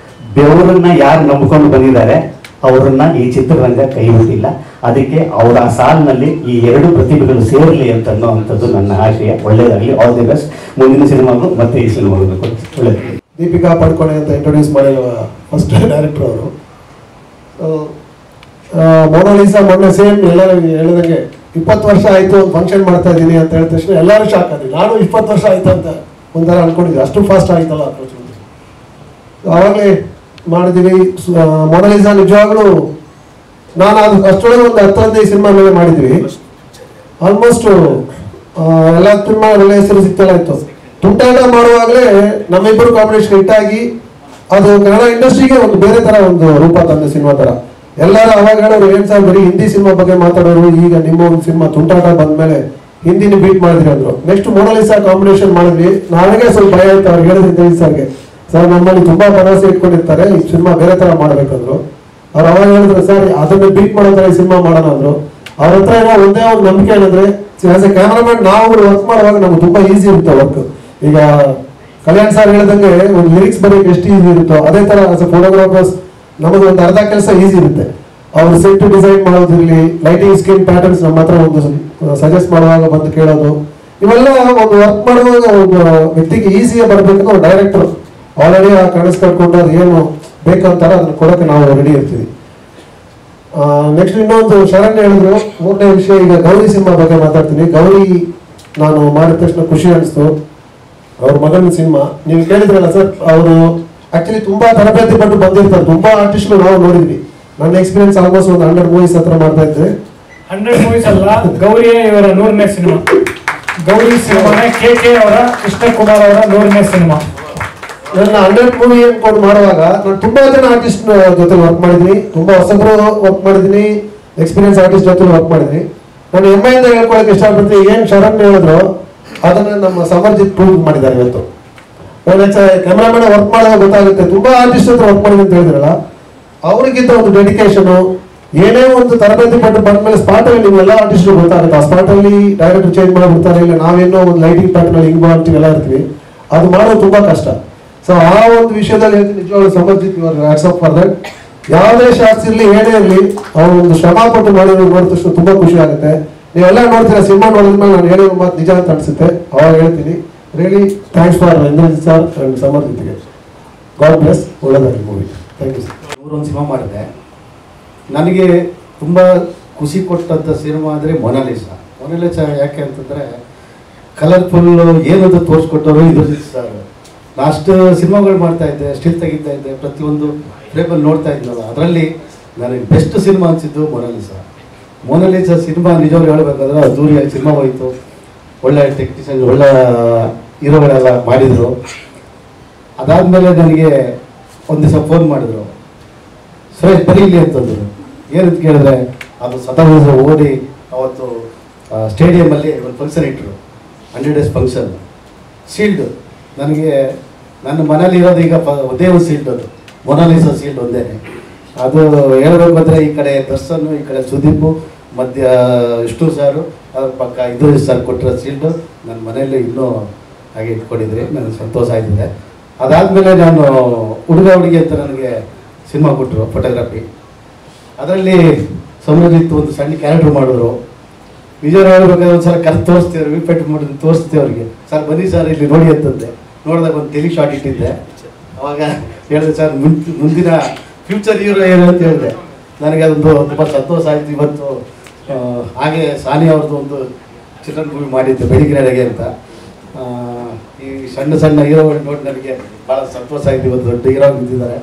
ಬೆವರನ್ನು ಯಾರು ನಂಬಿಕೊಂಡು ಬಂದಿದ್ದಾರೆ ಅವರನ್ನು ಈ ಚಿತ್ರರಂಗ ಕೈ ಬಿಟ್ಟಿಲ್ಲ. ಅದಕ್ಕೆ ಅವರ ಆ ಸಾಲಿನಲ್ಲಿ ಈ 2 ಪ್ರತಿಭೆಗಳು ಸೇರಲಿ ಅಂತ ಅನ್ನೋವಂಥದ್ದು ನನ್ನ ಆಶಯ. ಒಳ್ಳೆಯದಾಗಲಿ, ಆಲ್ ದಿ ಬೆಸ್ಟ್. ಮುಂದಿನ ಸಿನಿಮಾಗೂ ಮತ್ತೆ ಈ ಸಿನಿಮಾಗೂ ಒಳ್ಳೆಯದು. ದೀಪಿಕಾ ಪಡ್ಕೋಣೆ ಅಂತ ಇಂಟ್ರೊಡ್ಯೂಸ್ ಮಾಡಿರುವ ಫಸ್ಟ್ ಡೈರೆಕ್ಟರ್ ಅವರು. ಮೊನಾಲಿಸಾ ಮೊನ್ನೆ ಸೇಮ್ ಎಲ್ಲರೂ ಹೇಳಿದಂಗೆ 20 ವರ್ಷ ಆಯಿತು ಒಂದು ಫಂಕ್ಷನ್ ಮಾಡ್ತಾ ಇದ್ದೀನಿ ಅಂತ ಹೇಳಿದ ತಕ್ಷಣ ಎಲ್ಲರೂ ಶಾಕ್ ಆದ್ವಿ. ನಾನು 20 ವರ್ಷ ಆಯ್ತು ಅಂತ ಒಂಥರ ಅಂದ್ಕೊಂಡಿದ್ದೆ, ಅಷ್ಟು ಫಾಸ್ಟ್ ಆಯ್ತಲ್ಲ ಅಪ್ರೋಚ್. ಆವಾಗಲೇ ಮಾಡಿದ್ದೀವಿ. ಮೊನಾಲಿಸಾ ನಿಜವಾಗ್ಲೂ ನಾನು ಅದು ಅಷ್ಟೊಳಗೆ ಒಂದು 10-15 ಸಿನಿಮಾ ಮೇಲೆ ಮಾಡಿದ್ವಿ. ಆಲ್ಮೋಸ್ಟ್ ಎಲ್ಲ ಸಿನಿಮಾ ಒಳ್ಳೆ ಹೆಸರು ಸಿಗ್ತಲ್ಲ ಇತ್ತು. ತುಂಟಾಟ ಮಾಡುವಾಗಲೇ ನಮ್ಮಿಬ್ಬರು ಕಾಂಬಿನೇಷನ್ ಹಿಟ್ಟಾಗಿ ಅದು ಕನ್ನಡ ಇಂಡಸ್ಟ್ರಿಗೆ ಒಂದು ಬೇರೆ ತರ ಒಂದು ರೂಪ ತಂದ ಸಿನಿಮಾ ತರ. ಎಲ್ಲರೂ ಅವಾಗ ಹೇಳೋರು ಏನ್ ಸರ್ ಬರೀ ಹಿಂದಿ ಸಿನಿಮಾ ಬಗ್ಗೆ ಮಾತಾಡೋರು, ಈಗ ನಿಮ್ಮ ಒಂದು ಸಿನಿಮಾ ತುಂಟಾಟ ಬಂದ್ಮೇಲೆ ಹಿಂದಿನ ಬೀಟ್ ಮಾಡಿದ್ರಿ ಅಂದ್ರು. ನೆಕ್ಸ್ಟ್ ಮೊನಾಲಿಸಾ ಕಾಂಬಿನೇಷನ್ ಮಾಡಿದ್ವಿ. ನನಗೆ ಸ್ವಲ್ಪ ಭಯ ಆಯ್ತು ಅವ್ರು ಹೇಳಿದ್ರೆ ಸರ್ಗೆ, ಸರ್ ನಮ್ಮಲ್ಲಿ ತುಂಬಾ ಭರವಸೆ ಇಟ್ಕೊಂಡಿರ್ತಾರೆ, ಈ ಸಿನಿಮಾ ಬೇರೆ ತರ ಮಾಡ್ಬೇಕಂದ್ರು. ಅವ್ರು ಅವಾಗ ಹೇಳಿದ್ರು ಸರ್ ಅದನ್ನ ಬೀಟ್ ಮಾಡೋ ತರ ಈ ಸಿನಿಮಾ ಮಾಡೋಣ ಅಂದ್ರು. ಅವ್ರ ಹತ್ರ ಏನೋ ಒಂದೇ ಒಂದು ನಂಬಿಕೆ ಏನಂದ್ರೆ ಆಸ್ ಎ ಕ್ಯಾಮರಾಮನ್ ನಾವು ವರ್ಕ್ ಮಾಡುವಾಗ ನಮ್ಗೆ ತುಂಬಾ ಈಸಿ ಇರುತ್ತೆ ವರ್ಕ್. ಈಗ ಕಲ್ಯಾಣ್ ಸರ್ ಹೇಳಿದಂಗೆ ಒಂದು ಲಿರಿಕ್ಸ್ ಬರೆಯಕ್ಕೆ ಎಷ್ಟು ಈಸಿ ಇರುತ್ತೋ ಅದೇ ತರ ಆಸ್ ಎ ಫೋಟೋಗ್ರಾಫರ್ಸ್ ನಮಗೆ ಒಂದು ಅರ್ಧ ಕೆಲಸ ಈಸಿ ಇರುತ್ತೆ. ಅವ್ರು ಸೆಟ್ ಡಿಸೈನ್ ಮಾಡೋದಿರ್ಲಿ, ಲೈಟಿಂಗ್ ಸ್ಕೀಮ್ ಪ್ಯಾಟರ್ನ್ಸ್ ನಮ್ಮ ಹತ್ರ ಒಂದು ಸಜೆಸ್ಟ್ ಮಾಡುವಾಗ ಬಂದು ಕೇಳೋದು, ಇವೆಲ್ಲ ಒಂದು ವರ್ಕ್ ಮಾಡುವಾಗ ಒಂದು ವ್ಯಕ್ತಿಗೆ ಈಸಿಯಾಗಿ ಬರಬೇಕಂದ್ರೆ ಒಂದು ಡೈರೆಕ್ಟರ್ ಆಲ್ರೆಡಿ ಆ ಕನಸು ಕಟ್ಕೊಂಡು ಅದು ಏನು ಬೇಕಂತಾರ ಅದನ್ನ ಕೊಡೋಕೆ ನಾವು ರೆಡಿ ಇರ್ತೀವಿ. ನೆಕ್ಸ್ಟ್ ಇನ್ನೊಂದು ಶರಣ್ ಹೇಳಿದ್ರು, ಮೂರನೇ ವಿಷಯ ಈಗ ಗೌರಿ ಸಿನಿಮಾ ಬಗ್ಗೆ ಮಾತಾಡ್ತೀನಿ. ಗೌರಿ ನಾನು ಮಾಡಿದ ತಕ್ಷಣ ಖುಷಿ ಅನಿಸ್ತು. ಅವ್ರ ಮಗನ ಸಿನಿಮಾ ನೀವು ಕೇಳಿದ್ರಲ್ಲ ಸರ್, ಅವರು ಆಕ್ಚುಲಿ ತುಂಬಾ ತರಬೇತಿ ಪಟ್ಟು ಬಂದಿರ್ತಾರೆ. ತುಂಬಾ ಆರ್ಟಿಸ್ಟ್ಗಳು ನಾವು ನೋಡಿದ್ವಿ. ನನ್ನ ಎಕ್ಸ್ಪೀರಿಯನ್ಸ್ ಆಲ್ಮೋಸ್ಟ್ ಒಂದು 100 ಮೂವೀಸ್ ಹತ್ರ ಮಾಡ್ತಾ ಇದ್ದೆ. 100 ಮೂವೀಸ್ ಅಲ್ಲ, ಗೌರಿಯೇ ಇವರ 100ನೇ ಸಿನಿಮಾ. ಗೌರಿ ಸಿನಿಮಾನೇ ಕೆ ಅವರ ಕೃಷ್ಣಕುಮಾರ್ ಅವರ 100ನೇ ಸಿನಿಮಾ. ನನ್ನ 100 ಮೂವಿ ಅನ್ಕೊಂಡು ಮಾಡುವಾಗ ನಾನು ತುಂಬಾ ಜನ ಆರ್ಟಿಸ್ಟ್ ಜೊತೆ ವರ್ಕ್ ಮಾಡಿದ್ದೀನಿ, ತುಂಬಾ ಹೊಸಬ್ರು ವರ್ಕ್ ಮಾಡಿದ್ದೀನಿ, ಎಕ್ಸ್ಪೀರಿಯನ್ಸ್ ಆರ್ಟಿಸ್ಟ್ ಜೊತೆ ವರ್ಕ್ ಮಾಡಿದ್ದೀನಿ. ನಾನು ಹೆಮ್ಮೆಯಿಂದ ಹೇಳ್ಕೊಳಕ್ಕೆ ಇಷ್ಟಪಡ್ತೀನಿ, ಏನ್ ಶರಣ್ ಹೇಳಿದ್ರು ಅದನ್ನ ನಮ್ಮ ಸಮರ್ಜಿತ್ ಪ್ರೂವ್ ಮಾಡಿದ್ದಾರೆ ಇವತ್ತು. ನಾನು ಕ್ಯಾಮ್ರಾಮನ್ ವರ್ಕ್ ಮಾಡೋದು ಗೊತ್ತಾಗುತ್ತೆ, ತುಂಬಾ ಆರ್ಟಿಸ್ಟ್ ಹತ್ರ ವರ್ಕ್ ಮಾಡಿದೆ ಅಂತ ಹೇಳಿದ್ರಲ್ಲ, ಅವ್ರಿಗಿಂತ ಒಂದು ಡೆಡಿಕೇಶನ್, ಏನೇ ಒಂದು ತರಬೇತಿ ಪಟ್ಟು ಬಂದ್ಮೇಲೆ ಸ್ಪಾಟ್ ಅಲ್ಲಿ ನೀವೆಲ್ಲ ಆರ್ಟಿಸ್ಟ್ ಗೊತ್ತಾಗುತ್ತೆ. ಆ ಸ್ಪಾಟ್ ಅಲ್ಲಿ ಡೈರೆಕ್ಟ್ ಚೇಂಜ್ ಮಾಡಿಬಿಡ್ತಾರೆ, ಇಲ್ಲ ನಾವೇನೋ ಒಂದು ಲೈಟಿಂಗ್ ಪ್ಯಾಟರ್ನ್ ಅಲ್ಲಿ ಹಿಂಗ್ ಮಾಡ್ತೀವಿ ಎಲ್ಲ ಇರ್ತೀವಿ, ಅದು ಮಾಡೋದು ತುಂಬಾ ಕಷ್ಟ. ಸೊ ಆ ಒಂದು ವಿಷಯದಲ್ಲಿ ನಿಜವಾಗ್ಲೂ ಸಮರ್ಜಿತ್ ಇವರು ಆಕ್ಸೆಪ್ಟ್ ಫಾರ್ ದಟ್. ಯಾವುದೇ ಶಾಸ್ತ್ರ ಇರಲಿ ಏನೇ ಇರಲಿ ಅವ್ರು ಒಂದು ಶ್ರಮ ಪಟ್ಟು ಮಾಡಿದ್ರು ನೋಡಿದ ತಕ್ಷಣ ತುಂಬಾ ಖುಷಿ ಆಗುತ್ತೆ. ನೀವೆಲ್ಲ ನೋಡ್ತೀರಾ ಸಿನಿಮಾ ನೋಡಿದ್ಮೇಲೆ ನಾನು ಹೇಳಿರೋ ಮಾತು ನಿಜ ಅಂತ ಅನ್ಸುತ್ತೆ, ಅವಾಗ ಹೇಳ್ತೀನಿ. Really thanks for Indrajit sir and ಸಮರ್ಜಿತ್ಗೆ. ಗಾಡ್ ಬ್ಲೆಸ್, ಒಳ್ಳೆದಾಗಲಿ ಮೂವಿ. Thank you sir. ಒಂದು ಸಿನಿಮಾ ಮಾಡಿದೆ, ನನಗೆ ತುಂಬ ಖುಷಿ ಕೊಟ್ಟಂಥ ಸಿನಿಮಾ ಅಂದರೆ ಮೊನಾಲಿಸಾ. ಮೊನಾಲಿಸಾ ಯಾಕೆ ಅಂತಂದರೆ ಕಲರ್ಫುಲ್ ಏನದು ತೋರಿಸ್ಕೊಟ್ಟವರು ಇಂದ್ರಜಿತ್ ಸರ್. ಲಾಸ್ಟ್ ಸಿನಿಮಾಗಳು ಮಾಡ್ತಾ ಇದ್ದೆ, ಸ್ಟಿಲ್ ತೆಗಿತಾ ಇದ್ದೆ, ಪ್ರತಿಯೊಂದು ಫ್ರೇಮಲ್ಲಿ ನೋಡ್ತಾ ಇದ್ನಲ್ಲ, ಅದರಲ್ಲಿ ನನಗೆ ಬೆಸ್ಟ್ ಸಿನಿಮಾ ಅನಿಸಿದ್ದು ಮೊನಾಲಿಸಾ. ಮೊನಾಲಿಸಾ ಸಿನಿಮಾ ನಿಜವಾಗ್ಲೂ ಹೇಳಬೇಕಾದ್ರೆ ಅದ್ದೂರಿಯಾಗಿ ಸಿನಿಮಾ ಹೋಯಿತು. ಒಳ್ಳೆ ಟೆಕ್ನಿಷಿಯನ್, ಒಳ್ಳೆ ಹೀರೋಗಳೆಲ್ಲ ಮಾಡಿದರು. ಅದಾದಮೇಲೆ ನನಗೆ ಒಂದು ದಿವಸ ಫೋನ್ ಮಾಡಿದ್ರು, ಸುರೇಶ್ ಬರೀಲಿ ಅಂತಂದರು. ಏನಂತ ಕೇಳಿದ್ರೆ ಅದು ಸದಾನಂದ ಓಡಿ ಅವತ್ತು ಸ್ಟೇಡಿಯಮಲ್ಲಿ ಒಂದು ಫಂಕ್ಷನ್ ಇಟ್ಟರು, 100 ಡೇಸ್ ಫಂಕ್ಷನ್. ಶೀಲ್ಡು ನನಗೆ ನನ್ನ ಮನೇಲಿ ಇರೋದು ಈಗ ಒಂದೇ ಒಂದು ಶೀಲ್ಡ್, ಅದು ಮೊನಾಲಿಸಾ ಶೀಲ್ಡ್ ಒಂದೇ. ಅದು ಹೇಳಬೇಕು ಅಂದರೆ ಈ ಕಡೆ ದರ್ಶನ್, ಈ ಕಡೆ ಸುದೀಪು, ಮಧ್ಯ ವಿಷ್ಣು ಸಾರು, ಅದ್ರ ಪಕ್ಕ ಇದು ಸರ್ ಕೊಟ್ಟಿರೋ ಶೀಲ್ಡು ನನ್ನ ಮನೆಯಲ್ಲಿ ಇನ್ನೂ ಹಾಗೆ ಇಟ್ಕೊಂಡಿದ್ರಿ, ನನಗೆ ಸಂತೋಷ ಆಗಿದೆ. ಅದಾದಮೇಲೆ ನಾನು ಹುಡುಗ ಹುಡುಗಿ ಅಂತ ನನಗೆ ಸಿನಿಮಾ ಕೊಟ್ಟರು ಫೋಟೋಗ್ರಫಿ. ಅದರಲ್ಲಿ ಸಮರ್ಜಿತ್ ಒಂದು ಸಣ್ಣ ಕ್ಯಾರೆಕ್ಟರ್ ಮಾಡಿದ್ರು. ನಿಜವಾಗ್ಲೂ ಹೇಳ್ಬೇಕಾದ್ರೆ ಒಂದು ಸಲ ಕರೆದು ತೋರಿಸ್ತೀವ್ರು, ವಿಪೆಟ್ ಮಾಡಿ ತೋರಿಸ್ತೀವಿ ಅವ್ರಿಗೆ. ಸರ್ ಬನ್ನಿ ಸರ್ ಇಲ್ಲಿ ನೋಡಿ ಅಂತಂದೆ. ನೋಡಿದಾಗ ಒಂದು ತೆಲಿ ಶಾಟ್ ಇಟ್ಟಿದ್ದೆ. ಅವಾಗ ಹೇಳಿದೆ ಸರ್ ಮುಂದಿನ ಫ್ಯೂಚರ್ ಹೀರೋ ಏನು ಅಂತ ಹೇಳಿದೆ. ನನಗೆ ಅದೊಂದು ತುಂಬ ಸಂತೋಷ ಆಯಿತು. ಇವತ್ತು ಹಾಗೆ ಸಾನಿ ಅವ್ರದ್ದು ಒಂದು ಚಿಲ್ಡ್ರನ್ ಮೂವಿ ಮಾಡಿದ್ದೆ ಬೆಳಿಗ್ಗೆರೆಗೆ ಅಂತ. ಈ ಸಣ್ಣ ಸಣ್ಣ ಹೀರೋಗಳು ನೋಡಿ ನನಗೆ ಭಾಳ ಸಂತೋಷ ಆಯಿತು. ಇವತ್ತು ದೊಡ್ಡ ಹೀರೋ ನಿಂತಿದ್ದಾರೆ,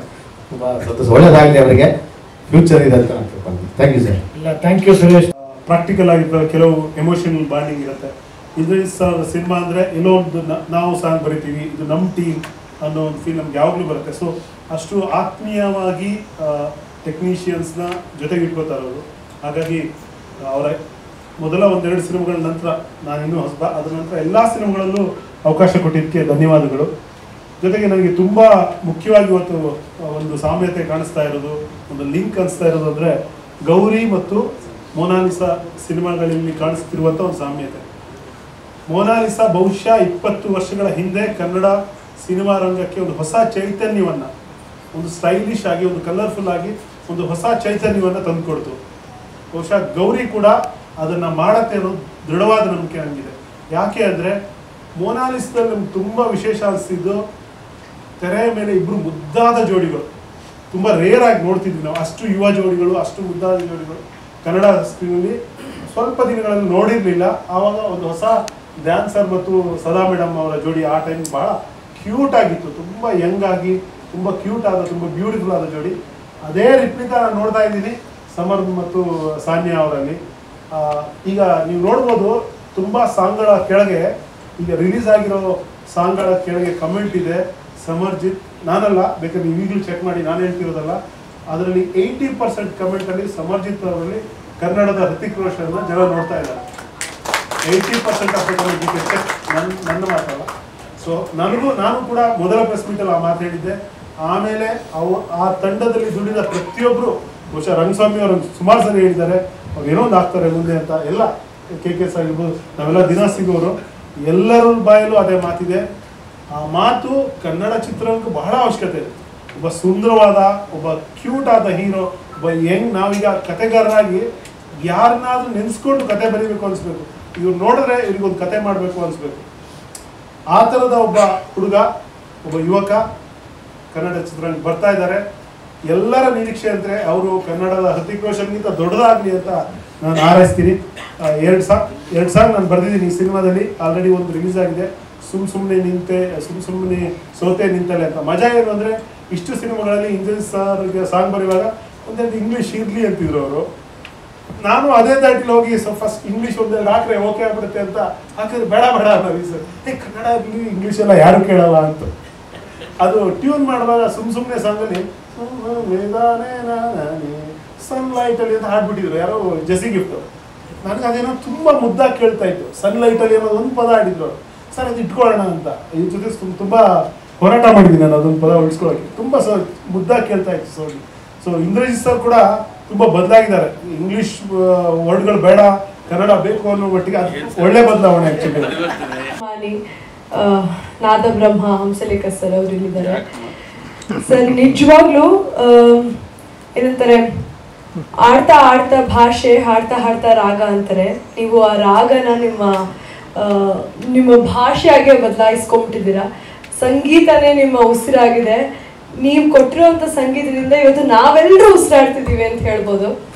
ತುಂಬ ಸಂತೋಷ. ಒಳ್ಳೆಯದಾಗಲಿ ಅವರಿಗೆ, ಫ್ಯೂಚರ್ ಇದೆ ಅಂತ ನಾನು. Thank you sir. ಇಲ್ಲ, ಥ್ಯಾಂಕ್ ಯು ಸುರೇಶ್. ಪ್ರಾಕ್ಟಿಕಲ್ ಆಗಿರ್ತದೆ, ಕೆಲವು ಎಮೋಷನಲ್ ಬಾಂಡಿಂಗ್ ಇರುತ್ತೆ. ಇಂದ್ರಜಿತ್ ಸರ್ ಸಿನಿಮಾ ಅಂದರೆ ಎಲ್ಲೋ ಒಂದು ನಾವು ಸಾಂಗ್ ಬರಿತೀವಿ, ಇದು ನಮ್ಮ ಟೀಮ್ ಅನ್ನೋ ಒಂದು ಫೀಲ್ ನಮ್ಗೆ ಯಾವಾಗಲೂ ಬರುತ್ತೆ. ಸೊ ಅಷ್ಟು ಆತ್ಮೀಯವಾಗಿ ಟೆಕ್ನಿಷಿಯನ್ಸ್ನ ಜೊತೆಗೆ ಇಟ್ಕೋತಾರೆ ಅವರು. ಹಾಗಾಗಿ ಅವರ ಮೊದಲ 1-2 ಸಿನಿಮಾಗಳ ನಂತರ ನಾನಿನ್ನೂ ಹೊಸಬ, ಅದರ ನಂತರ ಎಲ್ಲ ಸಿನಿಮಾಗಳಲ್ಲೂ ಅವಕಾಶ ಕೊಟ್ಟಿದ್ದಕ್ಕೆ ಧನ್ಯವಾದಗಳು. ಜೊತೆಗೆ ನನಗೆ ತುಂಬ ಮುಖ್ಯವಾಗಿ ಇವತ್ತು ಒಂದು ಸಾಮ್ಯತೆ ಕಾಣಿಸ್ತಾ ಇರೋದು, ಒಂದು ಲಿಂಕ್ ಅನಿಸ್ತಾ ಇರೋದು ಅಂದರೆ ಗೌರಿ ಮತ್ತು ಮೊನಾಲಿಸಾ ಸಿನಿಮಾಗಳಲ್ಲಿ ಕಾಣಿಸ್ತಿರುವಂಥ ಒಂದು ಸಾಮ್ಯತೆ. ಮೊನಾಲಿಸಾ ಬಹುಶಃ 20 ವರ್ಷಗಳ ಹಿಂದೆ ಕನ್ನಡ ಸಿನಿಮಾ ರಂಗಕ್ಕೆ ಒಂದು ಹೊಸ ಚೈತನ್ಯವನ್ನು, ಒಂದು ಸ್ಟೈಲಿಶ್ ಆಗಿ, ಒಂದು ಕಲರ್ಫುಲ್ ಆಗಿ ಒಂದು ಹೊಸ ಚೈತನ್ಯವನ್ನು ತಂದುಕೊಡ್ತು. ಬಹುಶಃ ಗೌರಿ ಕೂಡ ಅದನ್ನು ಮಾಡತ್ತೆ ಅನ್ನೋದು ದೃಢವಾದ ನಂಬಿಕೆ ನನಗಿದೆ. ಯಾಕೆ ಅಂದರೆ ಮೊನಾಲಿಸಾದಲ್ಲಿ ನಮ್ಗೆ ತುಂಬ ವಿಶೇಷ ಅನಿಸ್ತಿದ್ದು ತೆರೆಯ ಮೇಲೆ ಇಬ್ಬರು ಮುದ್ದಾದ ಜೋಡಿಗಳು ತುಂಬ ರೇರ್ ಆಗಿ ನೋಡ್ತಿದ್ವಿ ನಾವು. ಅಷ್ಟು ಯುವ ಜೋಡಿಗಳು, ಅಷ್ಟು ಮುದ್ದಾದ ಜೋಡಿಗಳು ಕನ್ನಡ ಸ್ಕ್ರೀನಲ್ಲಿ ಸ್ವಲ್ಪ ದಿನಗಳಲ್ಲಿ ನೋಡಿರಲಿಲ್ಲ. ಆವಾಗ ಒಂದು ಹೊಸ ಡ್ಯಾನ್ಸರ್ ಮತ್ತು ಸದಾ ಮೇಡಮ್ ಅವರ ಜೋಡಿ ಆ ಟೈಮ್ ಭಾಳ ಕ್ಯೂಟ್ ಆಗಿತ್ತು, ತುಂಬ ಯಂಗ್ ಆಗಿ, ತುಂಬ ಕ್ಯೂಟ್ ಆದ, ತುಂಬ ಬ್ಯೂಟಿಫುಲ್ ಆದ ಜೋಡಿ. ಅದೇ ರಿಪ್ಲಿಕಾ ನಾನು ನೋಡ್ತಾ ಇದ್ದೀನಿ ಸಮರ್ ಮತ್ತು ಸಾನ್ಯಾ ಅವರಲ್ಲಿ. ಈಗ ನೀವು ನೋಡ್ಬೋದು ತುಂಬ ಸಾಂಗ್ಗಳ ಕೆಳಗೆ, ಈಗ ರಿಲೀಸ್ ಆಗಿರೋ ಸಾಂಗ್ಗಳ ಕೆಳಗೆ ಕಮೆಂಟ್ ಇದೆ ಸಮರ್ಜಿತ್, ನಾನಲ್ಲ, ಬೇಕಾದ್ರೆ ನೀವು ಈಗಲೂ ಚೆಕ್ ಮಾಡಿ, ನಾನು ಹೇಳ್ತಿರೋದಲ್ಲ, ಅದರಲ್ಲಿ 80% ಕಮೆಂಟಲ್ಲಿ ಸಮರ್ಜಿತ್ ಅವರಲ್ಲಿ ಕನ್ನಡದ ಹೃತಿಕ್ ರೋಷನ್ನ ಜನ ನೋಡ್ತಾ ಇದ್ದಾರೆ. 80% ಆಫ್ ಕಮೆಂಟ್ ನನ್ನ ಮಾತಲ್ಲ. ಸೊ ನಾನು ಕೂಡ ಮೊದಲ ಪ್ರೆಸ್ ಮೀಟಲ್ಲಿ ಆ ಮಾತು ಹೇಳಿದ್ದೆ. ಆಮೇಲೆ ಆ ತಂಡದಲ್ಲಿ ದುಡಿದ ಪ್ರತಿಯೊಬ್ಬರು, ಬಹುಶಃ ರಂಗಸ್ವಾಮಿ ಅವರು ಸುಮಾರು ಸರಿ ಹೇಳಿದ್ದಾರೆ, ಅವ್ರು ಏನೋ ಒಂದು ಆಗ್ತಾರೆ ಮುಂದೆ ಅಂತ. ಎಲ್ಲ KKS ಆಗಿರ್ಬೋದು, ನಾವೆಲ್ಲ ದಿನ ಸಿಗೋರು, ಎಲ್ಲರ ಬಾಯಲ್ಲೂ ಅದೇ ಮಾತಿದೆ. ಆ ಮಾತು ಕನ್ನಡ ಚಿತ್ರರಂಗಕ್ಕೆ ಬಹಳ ಅವಶ್ಯಕತೆ ಇದೆ. ಒಬ್ಬ ಸುಂದರವಾದ, ಒಬ್ಬ ಕ್ಯೂಟ್ ಆದ ಹೀರೋ, ಒಬ್ಬ ನಾವೀಗ ಕತೆಗಾರರಾಗಿ ಯಾರನ್ನಾದ್ರೂ ನೆನೆಸ್ಕೊಂಡು ಕತೆ ಬರೀಬೇಕು ಅನಿಸ್ಬೇಕು. ಇವ್ರು ನೋಡಿದ್ರೆ ಇವ್ರಿಗೊಂದು ಕತೆ ಮಾಡಬೇಕು ಅನಿಸ್ಬೇಕು. ಆ ಥರದ ಒಬ್ಬ ಹುಡುಗ, ಒಬ್ಬ ಯುವಕ ಕನ್ನಡ ಚಿತ್ರರಂಗ ಬರ್ತಾ ಇದ್ದಾರೆ. ಎಲ್ಲರ ನಿರೀಕ್ಷೆ ಅಂದರೆ ಅವರು ಕನ್ನಡದ ಹೃತಿಕ್ ರೋಷನ್ಗಿಂತ ದೊಡ್ಡದಾಗಲಿ ಅಂತ ನಾನು ಹಾರೈಸ್ತೀನಿ. ಎರಡು ಸಾಂಗ್ ನಾನು ಬರೆದಿದ್ದೀನಿ ಈ ಸಿನಿಮಾದಲ್ಲಿ. ಆಲ್ರೆಡಿ ಒಂದು ರಿಲೀಸ್ ಆಗಿದೆ, ಸುಮ್ಮನೆ ಸೋತೆ ನಿಂತಲೆ ಅಂತ. ಮಜಾ ಏನು ಅಂದರೆ, ಇಷ್ಟು ಸಿನಿಮಾಗಳಲ್ಲಿ ಇಂದ್ರಜಿತ್ ಸರ್ಗೆ ಸಾಂಗ್ ಬರೆಯುವಾಗ ಒಂದೆರಡು ಇಂಗ್ಲೀಷ್ ಇರಲಿ ಅಂತಿದ್ರು ಅವರು. ನಾನು ಅದೇ ದಾಟಿಲಿ ಹೋಗಿ ಫಸ್ಟ್ ಇಂಗ್ಲೀಷ್ ಒಂದೆರಡು ಹಾಕ್ರೆ ಓಕೆ ಆಗ್ಬಿಡುತ್ತೆ ಅಂತ ಹಾಕಿದ್ರೆ ಬೇಡ ಅನ್ನೋದು ಸರ್. ಕನ್ನಡ ಇಂಗ್ಲೀಷ್ ಎಲ್ಲ ಯಾರು ಕೇಳಲ್ಲ ಅಂತ. ಅದು ಟ್ಯೂನ್ ಮಾಡುವಾಗ ಸುಮ್ಮನೆ ಸಾಂಗಲ್ಲಿ ಸನ್ಲೈಟಲ್ಲಿ ಅಂತ ಹಾಡ್ಬಿಟ್ಟಿದ್ರು ಯಾರೋ ಜೆಸಿ ಗಿಫ್ಟ್. ನನಗೆ ಅದೇನೋ ತುಂಬ ಮುದ್ದಾಗಿ ಕೇಳ್ತಾ ಇತ್ತು. ಸನ್ಲೈಟಲ್ಲಿ ಏನೋ ಒಂದು ಪದ ಆಡಿದ್ರು ಸರ್, ಅದು ಇಟ್ಕೊಳ್ಳೋಣ ಅಂತ. ಈ ಜೊತೆ ತುಂಬ ಹೋರಾಟ ಮಾಡಿದ್ದೀನಿ ನಾನು ಅದೊಂದು ಪದ ಉಳಿಸ್ಕೊಳ್ಳೋಕ್ಕೆ. ತುಂಬ ಮುದ್ದಾಗಿ ಕೇಳ್ತಾ ಇತ್ತು. ಸೊ ಇಂದ್ರಜಿತ್ ಸರ್ ಕೂಡ ತುಂಬ ಬದಲಾಗಿದ್ದಾರೆ. ಇಂಗ್ಲೀಷ್ ವರ್ಡ್ಗಳು ಬೇಡ, ಕನ್ನಡ ಬೇಕು ಅನ್ನೋ ಮಟ್ಟಿಗೆ ಅದು ಒಳ್ಳೆ ಬದಲಾವಣೆ ಆ್ಯಕ್ಚುಲಿ. ನಾದಬ್ರಹ್ಮ ಹಂಸಲೇಖ ಸರ್ ಅವರು ಇಲ್ಲಿದ್ದಾರೆ. ಸರ್ ನಿಜವಾಗ್ಲೂ ಏನಂತಾರೆ, ಆಡ್ತಾ ಆಡ್ತಾ ಭಾಷೆ, ಹಾಡ್ತಾ ಹಾಡ್ತಾ ರಾಗ ಅಂತಾರೆ. ನೀವು ಆ ರಾಗನ ನಿಮ್ಮ ಭಾಷೆಯಾಗೆ ಬದಲಾಯಿಸ್ಕೊಂಡ್ಬಿಟ್ಟಿದ್ದೀರಾ. ಸಂಗೀತನೇ ನಿಮ್ಮ ಉಸಿರಾಗಿದೆ. ನೀವು ಕೊಟ್ಟಿರುವಂಥ ಸಂಗೀತದಿಂದ ಇವತ್ತು ನಾವೆಲ್ಲರೂ ಉಸಿರಾಡ್ತಿದ್ದೀವಿ ಅಂತ ಹೇಳ್ಬೋದು.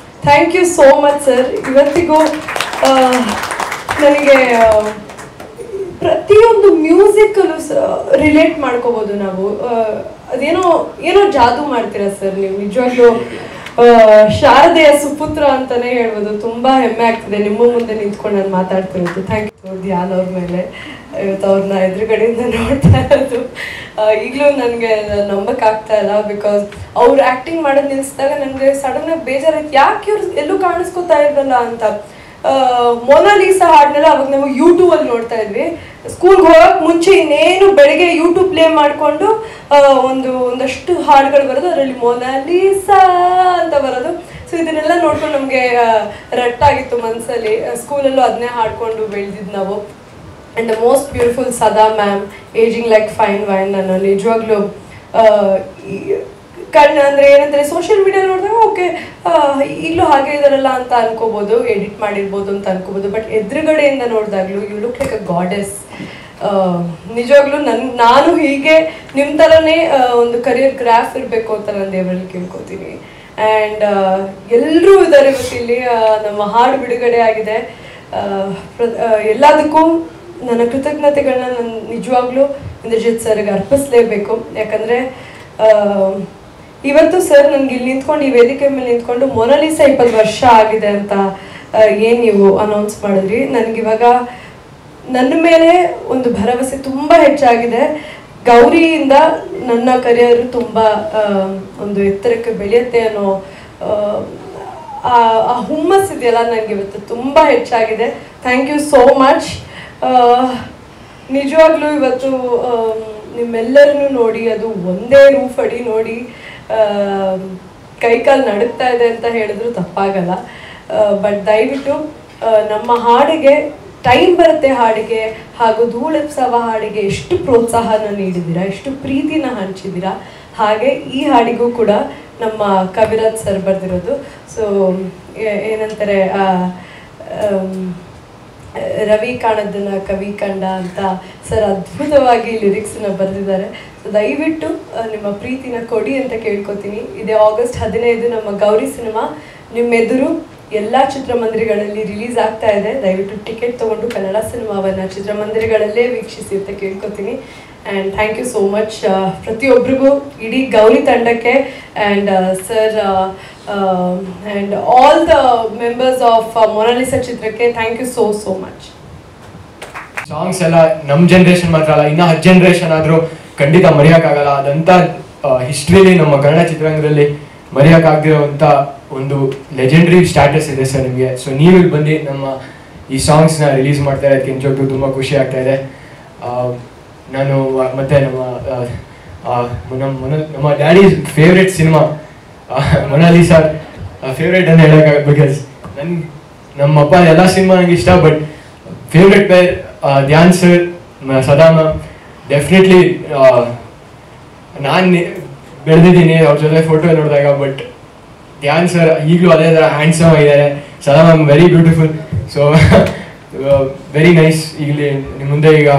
Thank you so much sir. ಇವತ್ತಿಗೂ ನನಗೆ ಪ್ರತಿಯೊಂದು ಮ್ಯೂಸಿಕಲ್ಲೂ ರಿಲೇಟ್ ಮಾಡ್ಕೋಬೋದು ನಾವು. ಏನೋ ಜಾದೂ ಮಾಡ್ತೀರಾ ಸರ್ ನೀವು. ನಿಜವಾಗ್ಲೂ ಶಾರದೆಯ ಸುಪುತ್ರ ಅಂತಾನೆ ಹೇಳ್ಬೋದು. ತುಂಬಾ ಹೆಮ್ಮೆ ಆಗ್ತಿದೆ ನಿಮ್ಮ ಮುಂದೆ ನಿಂತ್ಕೊಂಡು ನಾನು ಮಾತಾಡ್ತಿರೋದು. ಥ್ಯಾಂಕ್ ಯು ಧ್ಯಾನ್ ಅವ್ರ ಮೇಲೆ. ಇವತ್ತು ಅವ್ರನ್ನ ಎದುರುಗಡೆಯಿಂದ ನೋಡ್ತಾ ಇರೋದು ಈಗಲೂ ನನಗೆ ನಂಬಕ್ಕಾಗ್ತಾ ಇಲ್ಲ. ಬಿಕಾಸ್ ಅವ್ರು ಆ್ಯಕ್ಟಿಂಗ್ ಮಾಡೋದು ನಿಲ್ಲಿಸಿದಾಗ ನನಗೆ ಸಡನ್ನಾಗಿ ಬೇಜಾರಾಯ್ತು, ಯಾಕೆ ಇವ್ರು ಎಲ್ಲೂ ಕಾಣಿಸ್ಕೊತಾ ಇರಲ್ಲ ಅಂತ. ಮೊನಾಲಿಸಾ ಹಾಡ್ನೆಲ್ಲ ಅವಾಗ ನಾವು ಯೂಟ್ಯೂಬಲ್ಲಿ ನೋಡ್ತಾ ಇದ್ವಿ. ಸ್ಕೂಲ್ಗೆ ಹೋಗಕ್ಕೆ ಮುಂಚೆ ಇನ್ನೇನು ಬೆಳಗ್ಗೆ ಯೂಟ್ಯೂಬ್ ಪ್ಲೇ ಮಾಡಿಕೊಂಡು ಒಂದಷ್ಟು ಹಾಡುಗಳು ಬರೋದು, ಅದರಲ್ಲಿ ಮೊನಾಲಿಸಾ ಅಂತ ಬರೋದು. ಸೊ ಇದನ್ನೆಲ್ಲ ನೋಡ್ಕೊಂಡು ನಮಗೆ ರಟ್ಟಾಗಿತ್ತು ಮನಸ್ಸಲ್ಲಿ. ಸ್ಕೂಲಲ್ಲೂ ಅದನ್ನೇ ಹಾಡ್ಕೊಂಡು ಬೆಳೆದಿದ್ದು ನಾವು. And the most beautiful Sadha ma'am, ageing like fine wine. ನಾನು ನಿಜವಾಗ್ಲೂ ಅಂದರೆ ಏನಂದರೆ ಸೋಷಿಯಲ್ ಮೀಡಿಯಾ ನೋಡಿದಾಗ ಓಕೆ ಈಗಲೂ ಹಾಗೆ ಇದಾರಲ್ಲ ಅಂತ ಅನ್ಕೋಬೋದು, ಎಡಿಟ್ ಮಾಡಿರ್ಬೋದು ಅಂತ ಅನ್ಕೋಬೋದು. ಬಟ್ ಎದುರುಗಡೆಯಿಂದ ನೋಡಿದಾಗಲೂ you look like a goddess. ನಿಜವಾಗ್ಲೂ ನಾನು ಹೀಗೆ ನಿಮ್ಮ ಥರನೇ ಒಂದು ಕರಿಯರ್ ಗ್ರಾಫ್ ಇರಬೇಕು ಅಂತ ನಾನು ದೇವರಲ್ಲಿ ಕೇಳ್ಕೊತೀನಿ. ಆ್ಯಂಡ್ ಎಲ್ಲರೂ ಇದ್ದಾರೆ ಇವತ್ತಿಲ್ಲಿ. ನಮ್ಮ ಹಾಡು ಬಿಡುಗಡೆ ಆಗಿದೆ. ಎಲ್ಲದಕ್ಕೂ ನನ್ನ ಕೃತಜ್ಞತೆಗಳನ್ನ ನಾನು ನಿಜವಾಗ್ಲೂ ಇಂದ್ರಜಿತ್ ಸರ್ಗೆ ಅರ್ಪಿಸಲೇಬೇಕು. ಯಾಕಂದರೆ ಇವತ್ತು ಸರ್ ನನಗೆ ಇಲ್ಲಿ ನಿಂತ್ಕೊಂಡು, ಈ ವೇದಿಕೆ ಮೇಲೆ ನಿಂತ್ಕೊಂಡು ಮೊನಾಲಿಸಾ 20 ವರ್ಷ ಆಗಿದೆ ಅಂತ ಏನು ನೀವು ಅನೌನ್ಸ್ ಮಾಡಿದ್ರಿ, ನನಗಿವಾಗ ನನ್ನ ಮೇಲೆ ಒಂದು ಭರವಸೆ ತುಂಬ ಹೆಚ್ಚಾಗಿದೆ. ಗೌರಿಯಿಂದ ನನ್ನ ಕರಿಯರ್ ತುಂಬ ಒಂದು ಎತ್ತರಕ್ಕೆ ಬೆಳೆಯುತ್ತೆ ಅನ್ನೋ ಆ ಹುಮ್ಮಸ್ಸಿದೆಯಲ್ಲ ನನಗೆ ಇವತ್ತು ತುಂಬ ಹೆಚ್ಚಾಗಿದೆ. Thank you so much. ನಿಜವಾಗ್ಲೂ ಇವತ್ತು ನಿಮ್ಮೆಲ್ಲರನ್ನೂ ನೋಡಿ, ಅದು ಒಂದೇ ರೂಫ್ ಅಡಿ ನೋಡಿ ಕೈಕಾಲು ನಡುಗ್ತಾ ಇದೆ ಅಂತ ಹೇಳಿದ್ರು ತಪ್ಪಾಗಲ್ಲ. ಬಟ್ ದಯವಿಟ್ಟು ನಮ್ಮ ಹಾಡಿಗೆ ಟೈಮ್ ಬರುತ್ತೆ, ಹಾಡಿಗೆ ಹಾಗೂ ಧೂಳೆಪ್ಸವ ಹಾಡಿಗೆ ಎಷ್ಟು ಪ್ರೋತ್ಸಾಹನ ನೀಡಿದ್ದೀರಾ, ಎಷ್ಟು ಪ್ರೀತಿನ ಹಂಚಿದ್ದೀರಾ. ಹಾಗೆ ಈ ಹಾಡಿಗೂ ಕೂಡ ನಮ್ಮ ಕವಿರಾಜ್ ಸರ್ ಬರೆದಿರೋದು. ಸೊ ಏನಂತಾರೆ, ರವಿ ಕಾಣದನ್ನ ಕವಿ ಕಂಡ ಅಂತ ಸರ್ ಅದ್ಭುತವಾಗಿ ಲಿರಿಕ್ಸ್ನ ಬರೆದಿದ್ದಾರೆ. ಸೊ ದಯವಿಟ್ಟು ನಿಮ್ಮ ಪ್ರೀತಿನ ಕೊಡಿ ಅಂತ ಕೇಳ್ಕೊತೀನಿ. ಇದೇ August 15 ನಮ್ಮ ಗೌರಿ ಸಿನಿಮಾ ನಿಮ್ಮೆದುರು ಎಲ್ಲ ಚಿತ್ರಮಂದಿರಗಳಲ್ಲಿ ರಿಲೀಸ್ ಆಗ್ತಾ ಇದೆ. ದಯವಿಟ್ಟು ಟಿಕೆಟ್ ತೊಗೊಂಡು ಕನ್ನಡ ಸಿನಿಮಾವನ್ನು ಚಿತ್ರಮಂದಿರಗಳಲ್ಲೇ ವೀಕ್ಷಿಸಿ ಅಂತ ಕೇಳ್ಕೊತೀನಿ. And thank you so much ಪ್ರತಿಯೊಬ್ಬರಿಗೂ, ಇಡೀ ಗೌರಿ ತಂಡಕ್ಕೆ. And sir and all the members of Monalisa ಚಿತ್ರಕ್ಕೆ thank you so much. Songs ಎಲ್ಲ ನಮ್ಮ ಜನ್ರೇಷನ್ ಮಾತ್ರ ಅಲ್ಲ, ಇನ್ನು 10 ಜನರೇಷನ್ ಆದರೂ ಖಂಡಿತ ಮರೆಯೋಕ್ಕಾಗಲ್ಲ. ಅದಂಥ ಹಿಸ್ಟ್ರಿಲಿ ನಮ್ಮ ಕನ್ನಡ ಚಿತ್ರರಂಗದಲ್ಲಿ ಮರೆಯೋಕ್ಕಾಗದಿರೋಂಥ ಒಂದು ಲೆಜೆಂಡ್ರಿ ಸ್ಟ್ಯಾಟಸ್ ಇದೆ ಸರ್ ನಿಮಗೆ. ಸೊ ನೀವು ಇಲ್ಲಿ ಬಂದು ನಮ್ಮ ಈ ಸಾಂಗ್ಸ್ನ ರಿಲೀಸ್ ಮಾಡ್ತಾ ಇರೋದಕ್ಕೆ ನಿಜವಾಗ್ಲೂ ತುಂಬ ಖುಷಿ ಆಗ್ತಾ ಇದೆ. ನಾನು ಮತ್ತೆ ನಮ್ಮ daddy favourite cinema Monalisa favourite ಅಂತ ಹೇಳೋಕ್ಕಾಗ, ಬಿಕಾಸ್ ನಮ್ಮಪ್ಪ ಎಲ್ಲ ಸಿನಿಮಾ ನನಗೆ ಇಷ್ಟ, but favourite pair Dhyan sir, Sadha ma'am. Definitely ನಾನು ಬೆಳೆದಿದ್ದೀನಿ ಅವ್ರ ಜೊತೆ ಫೋಟೋ ನೋಡಿದಾಗ, ಬಟ್ ಧ್ಯಾನ್ ಸರ್ ಈಗಲೂ ಅದೇ ಥರ ಹ್ಯಾಂಡ್ಸಮ್ ಆಗಿದ್ದಾರೆ. Sada ma'am very beautiful. So very nice. ಇಲ್ಲಿ ನಿಮ್ಮ ಮುಂದೆ ಈಗ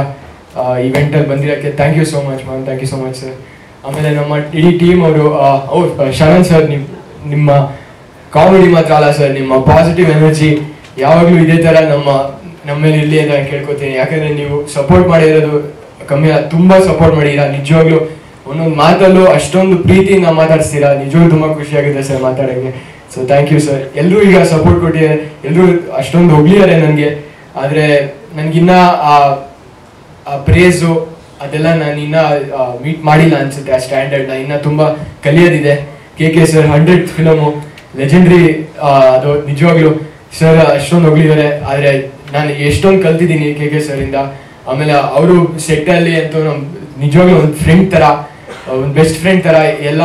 ಇವೆಂಟಲ್ಲಿ ಬಂದಿರೋಕ್ಕೆ thank you so much ma'am, thank you so much sir. ಆಮೇಲೆ ನಮ್ಮ ಇಡೀ ಟೀಮ್ ಅವರು ಶರಣ್ ಸರ್, ನಿಮ್ಮ ಕಾಮಿಡಿ ಮಾತ್ರ ಅಲ್ಲ ಸರ್, ನಿಮ್ಮ ಪಾಸಿಟಿವ್ ಎನರ್ಜಿ ಯಾವಾಗಲೂ ಇದೇ ಥರ ನಮ್ಮ ಮೇಲೆ ಇರಲಿ ಅಂತ ನಾನು ಕೇಳ್ಕೊತೀನಿ. ಯಾಕಂದರೆ ನೀವು ಸಪೋರ್ಟ್ ಮಾಡಿರೋದು ಕಮ್ಮಿ ಅಲ್ಲ, ತುಂಬ ಸಪೋರ್ಟ್ ಮಾಡಿದ್ದೀರಾ. ನಿಜವಾಗ್ಲೂ ಒಂದೊಂದು ಮಾತಲ್ಲೂ ಅಷ್ಟೊಂದು ಪ್ರೀತಿಯಿಂದ ಮಾತಾಡ್ಸ್ತೀರಾ. ನಿಜವಾಗ್ಲೂ ತುಂಬ ಖುಷಿಯಾಗುತ್ತೆ ಸರ್ ಮಾತಾಡೋಕ್ಕೆ. So thank you sir. ಎಲ್ಲರೂ ಈಗ ಸಪೋರ್ಟ್ ಕೊಟ್ಟಿದ್ದಾರೆ, ಎಲ್ಲರೂ ಅಷ್ಟೊಂದು ಹೊಗಳಿದ್ದಾರೆ ನನಗೆ. ಆದರೆ ನನಗಿನ್ನ ಆ ಪ್ರೇಸು ಅದೆಲ್ಲ ನಾನು ಇನ್ನೂ ಮೀಟ್ ಮಾಡಿಲ್ಲ ಅನಿಸುತ್ತೆ. ಆ ಸ್ಟ್ಯಾಂಡರ್ಡ್ನ ಇನ್ನೂ ತುಂಬ ಕಲಿಯೋದಿದೆ. ಕೆ ಸರ್ 100th ಫಿಲಮು ಲೆಜೆಂಡ್ರಿ, ಅದು ನಿಜವಾಗ್ಲೂ ಸರ್ ಅಷ್ಟೊಂದು ಹೊಗಳಿದ್ದಾರೆ. ಆದರೆ ನಾನು ಎಷ್ಟೊಂದು ಕಲ್ತಿದ್ದೀನಿ ಕೆ ಸರಿಂದ. ಆಮೇಲೆ ಅವರು ಸೆಟ್ಟಲ್ಲಿ ಅಂತೂ ನಮ್ಮ ನಿಜವಾಗ್ಲೂ ಒಂದು ಫ್ರೆಂಡ್ ಥರ, ಒಂದು ಬೆಸ್ಟ್ ಫ್ರೆಂಡ್ ಥರ ಎಲ್ಲ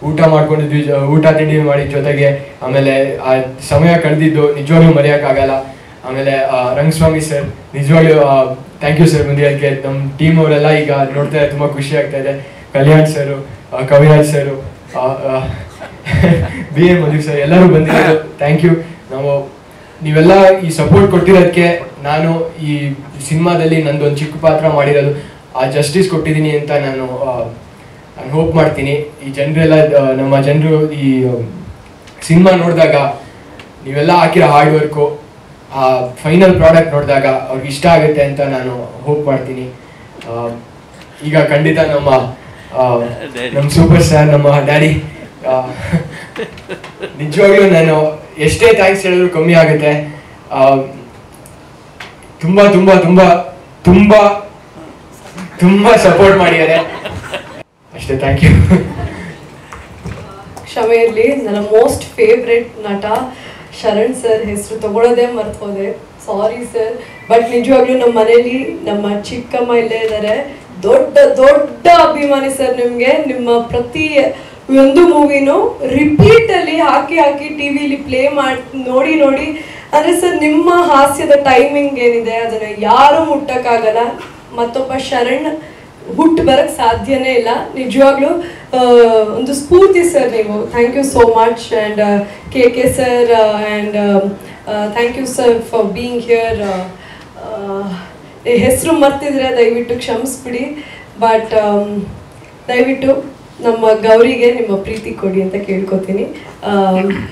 ಊಟ ಮಾಡ್ಕೊಂಡಿದ್ವಿ, ಊಟ ತಿಂಡಿ ಮಾಡಿ ಜೊತೆಗೆ. ಆಮೇಲೆ ಆ ಸಮಯ ಕಳೆದಿದ್ದು ನಿಜವಾಗ್ಲೂ ಮರೆಯೋಕ್ಕಾಗಲ್ಲ. ಆಮೇಲೆ ರಂಗಸ್ವಾಮಿ ಸರ್, ನಿಜವಾಗ್ಲೂ ಥ್ಯಾಂಕ್ ಯು ಸರ್ ಬಂದಿರೋದಕ್ಕೆ. ನಮ್ಮ ಟೀಮ್ ಅವರೆಲ್ಲ ಈಗ ನೋಡ್ತಾ ತುಂಬ ಖುಷಿ ಆಗ್ತಾ ಇದೆ. ಕಲ್ಯಾಣ್ ಸರು, ಕವಿರಾಜ್ ಸರು, BA ಮಧು ಸರ್, ಎಲ್ಲರೂ ಬಂದಿರೋದು ಥ್ಯಾಂಕ್ ಯು. ನೀವೆಲ್ಲ ಈ ಸಪೋರ್ಟ್ ಕೊಟ್ಟಿರೋದಕ್ಕೆ ನಾನು ಈ ಸಿನಿಮಾದಲ್ಲಿ ನಂದೊಂದು ಚಿಕ್ಕ ಪಾತ್ರ ಮಾಡಿರೋದು ಆ ಜಸ್ಟಿಸ್ ಕೊಟ್ಟಿದ್ದೀನಿ ಅಂತ ನಾನು ಹೋಪ್ ಮಾಡ್ತೀನಿ. ಈ ಜನರೆಲ್ಲ ನಮ್ಮ ಜನರು ಈ ಸಿನಿಮಾ ನೋಡಿದಾಗ ನೀವೆಲ್ಲ ಹಾಕಿರೋ ಹಾರ್ಡ್ ವರ್ಕು, ಆ ಫೈನಲ್ ಪ್ರಾಡಕ್ಟ್ ನೋಡಿದಾಗ ಅವ್ರಿಗೆ ಇಷ್ಟ ಆಗುತ್ತೆ ಅಂತ ನಾನು ಹೋಪ್ ಮಾಡ್ತೀನಿ. ಈಗ ಖಂಡಿತ ನಮ್ಮ ಸೂಪರ್ ಸ್ಟಾರ್ ನಮ್ಮ ಡ್ಯಾಡಿ, ನಿಜವಾಗ್ಲೂ ನಾನು ಎಷ್ಟೇ ಥ್ಯಾಂಕ್ಸ್ ಹೇಳಿದ್ರು ಕಮ್ಮಿ ಆಗುತ್ತೆ. ತುಂಬ ತುಂಬ ತುಂಬ ತುಂಬ ತುಂಬ ಸಪೋರ್ಟ್ ಮಾಡಿದ್ದಾರೆ ಅಷ್ಟೇ. Thank you. ಕ್ಷಮೆ ಇರಲಿ, ನನ್ನ ಮೋಸ್ಟ್ ಫೇವ್ರೆಟ್ ನಟ ಶರಣ್ ಸರ್ ಹೆಸರು ತಗೊಳ್ಳೋದೇ ಮರ್ತೋದೆ, ಸಾರಿ ಸರ್. ಬಟ್ ನಿಜವಾಗ್ಲೂ ನಮ್ಮ ಮನೇಲಿ ನಮ್ಮ ಚಿಕ್ಕಮ್ಮ ಇಲ್ಲೇ ಇದ್ದಾರೆ, ದೊಡ್ಡ ದೊಡ್ಡ ಅಭಿಮಾನಿ ಸರ್ ನಿಮಗೆ. ನಿಮ್ಮ ಪ್ರತಿ ಒಂದು ಮೂವಿನೂ ರಿಪೀಟಲ್ಲಿ ಹಾಕಿ ಟಿವಿಲಿ ಪ್ಲೇ ಮಾಡಿ ನೋಡಿ ಅಂದರೆ ಸರ್ ನಿಮ್ಮ ಹಾಸ್ಯದ ಟೈಮಿಂಗ್ ಏನಿದೆ ಅದನ್ನು ಯಾರೂ ಮುಟ್ಟಕ್ಕಾಗಲ್ಲ. ಮತ್ತೊಬ್ಬ ಶರಣ್ ಹುಟ್ಟು ಬರೋಕ್ಕೆ ಸಾಧ್ಯನೇ ಇಲ್ಲ. ನಿಜವಾಗ್ಲೂ ಒಂದು ಸ್ಫೂರ್ತಿ ಸರ್ ನೀವು. Thank you so much. And K sir, and thank you sir for being here. ಹೆಸರು ಮರ್ತಿದ್ರೆ ದಯವಿಟ್ಟು ಕ್ಷಮಿಸ್ಬಿಡಿ. ಬಟ್ ದಯವಿಟ್ಟು ನಮ್ಮ ಗೌರಿಗೆ ನಿಮ್ಮ ಪ್ರೀತಿ ಕೊಡಿ ಅಂತ ಕೇಳ್ಕೊತೀನಿ.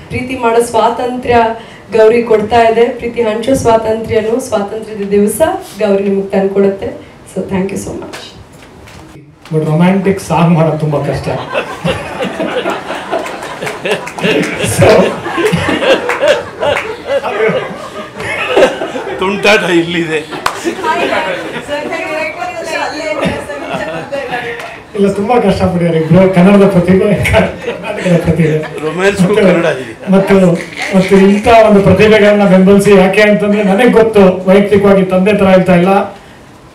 ಪ್ರೀತಿ ಮಾಡೋ ಸ್ವಾತಂತ್ರ್ಯ ಗೌರಿ ಕೊಡ್ತಾ ಇದೆ. ಪ್ರೀತಿ ಹಂಚೋ ಸ್ವಾತಂತ್ರ್ಯದ ದಿವಸ ಗೌರಿ ನಿಮಗೆ ತಂದು ಕೊಡುತ್ತೆ. So thank you so much. But romantic song ಮಾಡೋದು ತುಂಬ ಕಷ್ಟ. ತುಂಟಾಟ ಇಲ್ಲಿದೆ. ಇಲ್ಲ, ತುಂಬಾ ಕಷ್ಟಪಟ್ಟಿದ್ದಾರೆ ಇಬ್ರು. ಕನ್ನಡದ ಪ್ರತಿಭೆ, ಕರ್ನಾಟಕದ ಪ್ರತಿಭೆ, ಮತ್ತು ಇಂಥ ಒಂದು ಪ್ರತಿಭೆಗಳನ್ನ ಬೆಂಬಲಿಸಿ. ಯಾಕೆ ಅಂತಂದ್ರೆ ನನಗೆ ಗೊತ್ತು, ವೈಯಕ್ತಿಕವಾಗಿ ತಂದೆ ತರ ಹೇಳ್ತಾ ಇಲ್ಲ,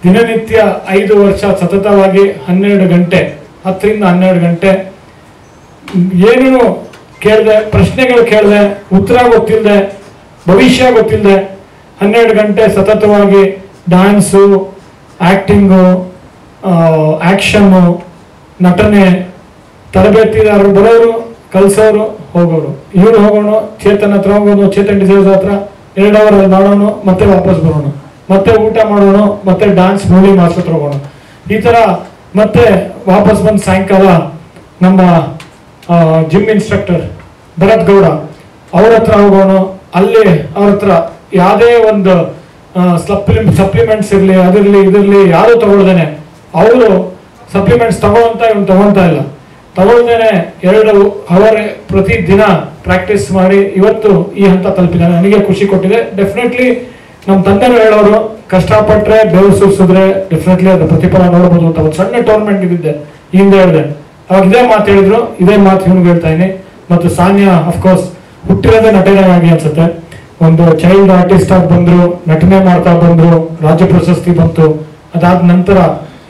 ದಿನನಿತ್ಯ 5 ವರ್ಷ ಸತತವಾಗಿ 12 ಗಂಟೆ, 10 ರಿಂದ 12 ಗಂಟೆ ಏನೇನು ಕೇಳಿದೆ, ಪ್ರಶ್ನೆಗಳು ಕೇಳಿದೆ, ಉತ್ತರ ಗೊತ್ತಿಲ್ಲದೆ, ಭವಿಷ್ಯ ಗೊತ್ತಿಲ್ಲದೆ 12 ಗಂಟೆ ಸತತವಾಗಿ ಡ್ಯಾನ್ಸು, ಆ್ಯಕ್ಟಿಂಗು, ಆ್ಯಕ್ಷನ್ನು, ನಟನೆ, ತರಬೇತಿದಾರರು ಬರೋರು, ಕಲಿಸೋರು, ಹೋಗೋರು. ಇವ್ರು ಹೋಗೋಣ, ಚೇತನ್ ಹತ್ರ ಹೋಗೋದು, ಚೇತನ್ ಡಿಸೈನ್ಸ್ ಹತ್ರ 2 ಅವರಲ್ಲಿ ಮಾಡೋಣ, ಮತ್ತೆ ವಾಪಸ್ ಬರೋಣ, ಮತ್ತೆ ಊಟ ಮಾಡೋಣ, ಮತ್ತೆ ಡ್ಯಾನ್ಸ್ ಮೂವಿಂಗ್ ಆಸ್ಪತ್ರೆ ಹೋಗೋಣ. ಈ ಥರ ಮತ್ತೆ ವಾಪಸ್ ಬಂದು ಸಾಯಂಕಾಲ ನಮ್ಮ ಜಿಮ್ ಇನ್ಸ್ಟ್ರಕ್ಟರ್ ಭರತ್ ಗೌಡ ಅವ್ರ ಹತ್ರ ಹೋಗೋಣ. ಅಲ್ಲಿ ಅವ್ರ ಹತ್ರ ಯಾವುದೇ ಒಂದು ಸಪ್ಲಿಮೆಂಟ್ಸ್ ಇರಲಿ, ಅದಿರಲಿ, ಇದರಲ್ಲಿ ಯಾರು ತಗೊಳ್ದೇನೆ ಅವರು ಸಪ್ಲಿಮೆಂಟ್ಸ್ ತಗೊಳ್ತಾ ಇಲ್ಲ. ತಗೊಳ್ದೇನೆ 2 ಅವರ್ ಪ್ರತಿ ದಿನ ಪ್ರಾಕ್ಟೀಸ್ ಮಾಡಿ ಇವತ್ತು ಈ ಹಂತ ತಲುಪಿದ್ದಾನೆ. ನನಗೆ ಖುಷಿ ಕೊಟ್ಟಿದೆ. ಡೆಫಿನೆಟ್ಲಿ ನಮ್ಮ ತಂದೆನೂ ಹೇಳೋರು, ಕಷ್ಟಪಟ್ಟರೆ ಬೆವರು ಸುರಿಸಿದ್ರೆ ಡೆಫಿನೆಟ್ಲಿ ಅದು ಪ್ರತಿಫಲ ನೋಡ್ಬೋದು ಅಂತ. ಒಂದು ಸಣ್ಣ ಟೂರ್ನಮೆಂಟ್ ಇದ್ದಿದ್ದೆ ಹಿಂದೆ ಹೇಳಿದೆ, ಅವಾಗ ಇದೇ ಮಾತು ಹೇಳಿದ್ರು, ಇದೇ ಮಾತು ಇವನಿಗೆ ಹೇಳ್ತಾ ಇದೀನಿ. ಮತ್ತು ಸಾನ್ಯಾ ಅಫ್ಕೋರ್ಸ್ ಹುಟ್ಟಿರೋದೇ ನಟನೆಯಾಗಿ ಅನ್ಸುತ್ತೆ. ಒಂದು ಚೈಲ್ಡ್ ಆರ್ಟಿಸ್ಟ್ ಆಗಿ ಬಂದ್ರು, ನಟನೆ ಮಾಡ್ತಾ ಬಂದ್ರು, ರಾಜ್ಯ ಪ್ರಶಸ್ತಿ ಬಂತು. ಅದಾದ ನಂತರ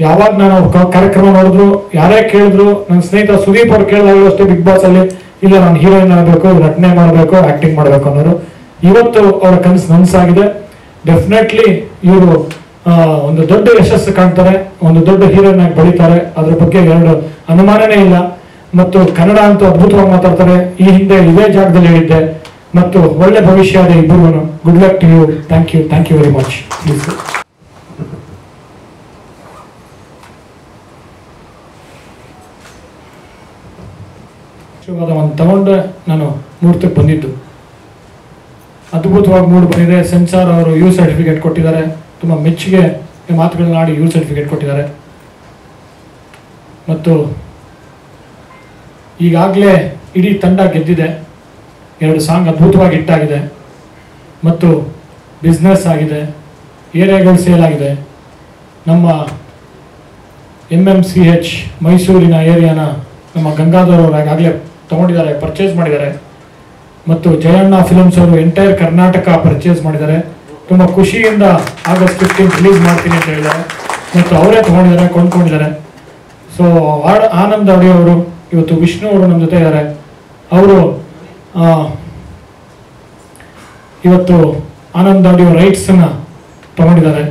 ಯಾವಾಗ ನಾನು ಕಾರ್ಯಕ್ರಮ ನೋಡಿದ್ರು, ಯಾರೇ ಕೇಳಿದ್ರು, ನನ್ನ ಸ್ನೇಹಿತ ಸುದೀಪ್ ಅವ್ರು ಕೇಳಿದಾಗಲೂ ಅಷ್ಟೇ ಬಿಗ್ ಬಾಸ್ ಅಲ್ಲಿ, ಇಲ್ಲ ನಾನು ಹೀರೋಯಿನ್ ಆಗಬೇಕು, ನಟನೆ ಮಾಡಬೇಕು, ಆಕ್ಟಿಂಗ್ ಮಾಡಬೇಕು ಅನ್ನೋರು. ಇವತ್ತು ಅವರ ಕನಸು ನನಸಾಗಿದೆ. ಡೆಫಿನೆಟ್ಲಿ ಇವರು ಒಂದು ದೊಡ್ಡ ಯಶಸ್ಸು ಕಾಣ್ತಾರೆ, ಒಂದು ದೊಡ್ಡ ಹೀರೋಯಿನ್ ಆಗಿ ಬೆಳೀತಾರೆ. ಅದ್ರ ಬಗ್ಗೆ 2 ಅನುಮಾನನೇ ಇಲ್ಲ. ಮತ್ತು ಕನ್ನಡ ಅಂತೂ ಅದ್ಭುತವಾಗಿ ಮಾತಾಡ್ತಾರೆ. ಈ ಹಿಂದೆ ಇದೇ ಜಾಗದಲ್ಲಿ ಹೇಳಿದ್ದೆ. ಮತ್ತು ಒಳ್ಳೆ ಭವಿಷ್ಯ ಇದೆ ಇಬ್ಬರು. Good luck to you. Thank you very much. Please. ಒಂದು ತಗೊಂಡು ನಾನು ಮುಹೂರ್ತಕ್ಕೆ ಬಂದಿದ್ದು, ಅದ್ಭುತವಾಗಿ ಮೂಡ್ ಬಂದಿದೆ. ಸೆನ್ಸಾರ್ ಅವರು ಯು ಸರ್ಟಿಫಿಕೇಟ್ ಕೊಟ್ಟಿದ್ದಾರೆ. ತುಂಬ ಮೆಚ್ಚುಗೆ ಮಾತುಗಳನ್ನ ಆಡಿ ಯು ಸರ್ಟಿಫಿಕೇಟ್ ಕೊಟ್ಟಿದ್ದಾರೆ. ಮತ್ತು ಈಗಾಗಲೇ ಇಡೀ ತಂಡ ಗೆದ್ದಿದೆ. 2 ಸಾಂಗ್ ಅದ್ಭುತವಾಗಿ ಹಿಟ್ಟಾಗಿದೆ. ಮತ್ತು ಬಿಸ್ನೆಸ್ ಆಗಿದೆ, ಏರಿಯಾಗಳು ಸೇಲ್ ಆಗಿದೆ. ನಮ್ಮ MMCH ಮೈಸೂರಿನ ಏರಿಯಾನ ನಮ್ಮ ಗಂಗಾಧರ್ ಅವರು ಈಗಾಗಲೇ ತಗೊಂಡಿದ್ದಾರೆ, ಪರ್ಚೇಸ್ ಮಾಡಿದ್ದಾರೆ. ಮತ್ತು ಜಯಣ್ಣ ಫಿಲ್ಮ್ಸ್ ಅವರು ಎಂಟೈರ್ ಕರ್ನಾಟಕ ಪರ್ಚೇಸ್ ಮಾಡಿದ್ದಾರೆ. ತುಂಬ ಖುಷಿಯಿಂದ ಆಗಸ್ಟ್ 15 ರಿಲೀಸ್ ಮಾಡ್ತೀನಿ ಅಂತ ಹೇಳಿದ್ದಾರೆ. ಮತ್ತು ಅವರೇ ತಗೊಂಡಿದ್ದಾರೆ, ಕೊಂಡ್ಕೊಂಡಿದ್ದಾರೆ. ಸೊ ಆನಂದ್ ಅಡಿ ಅವರು, ಇವತ್ತು ವಿಷ್ಣು ಅವರು ನಮ್ಮ ಜೊತೆ ಇದ್ದಾರೆ. ಅವರು ಇವತ್ತು ಆನಂದ್ ಆಡಿಯೋ ರೈಟ್ಸನ್ನು ತಗೊಂಡಿದ್ದಾರೆ.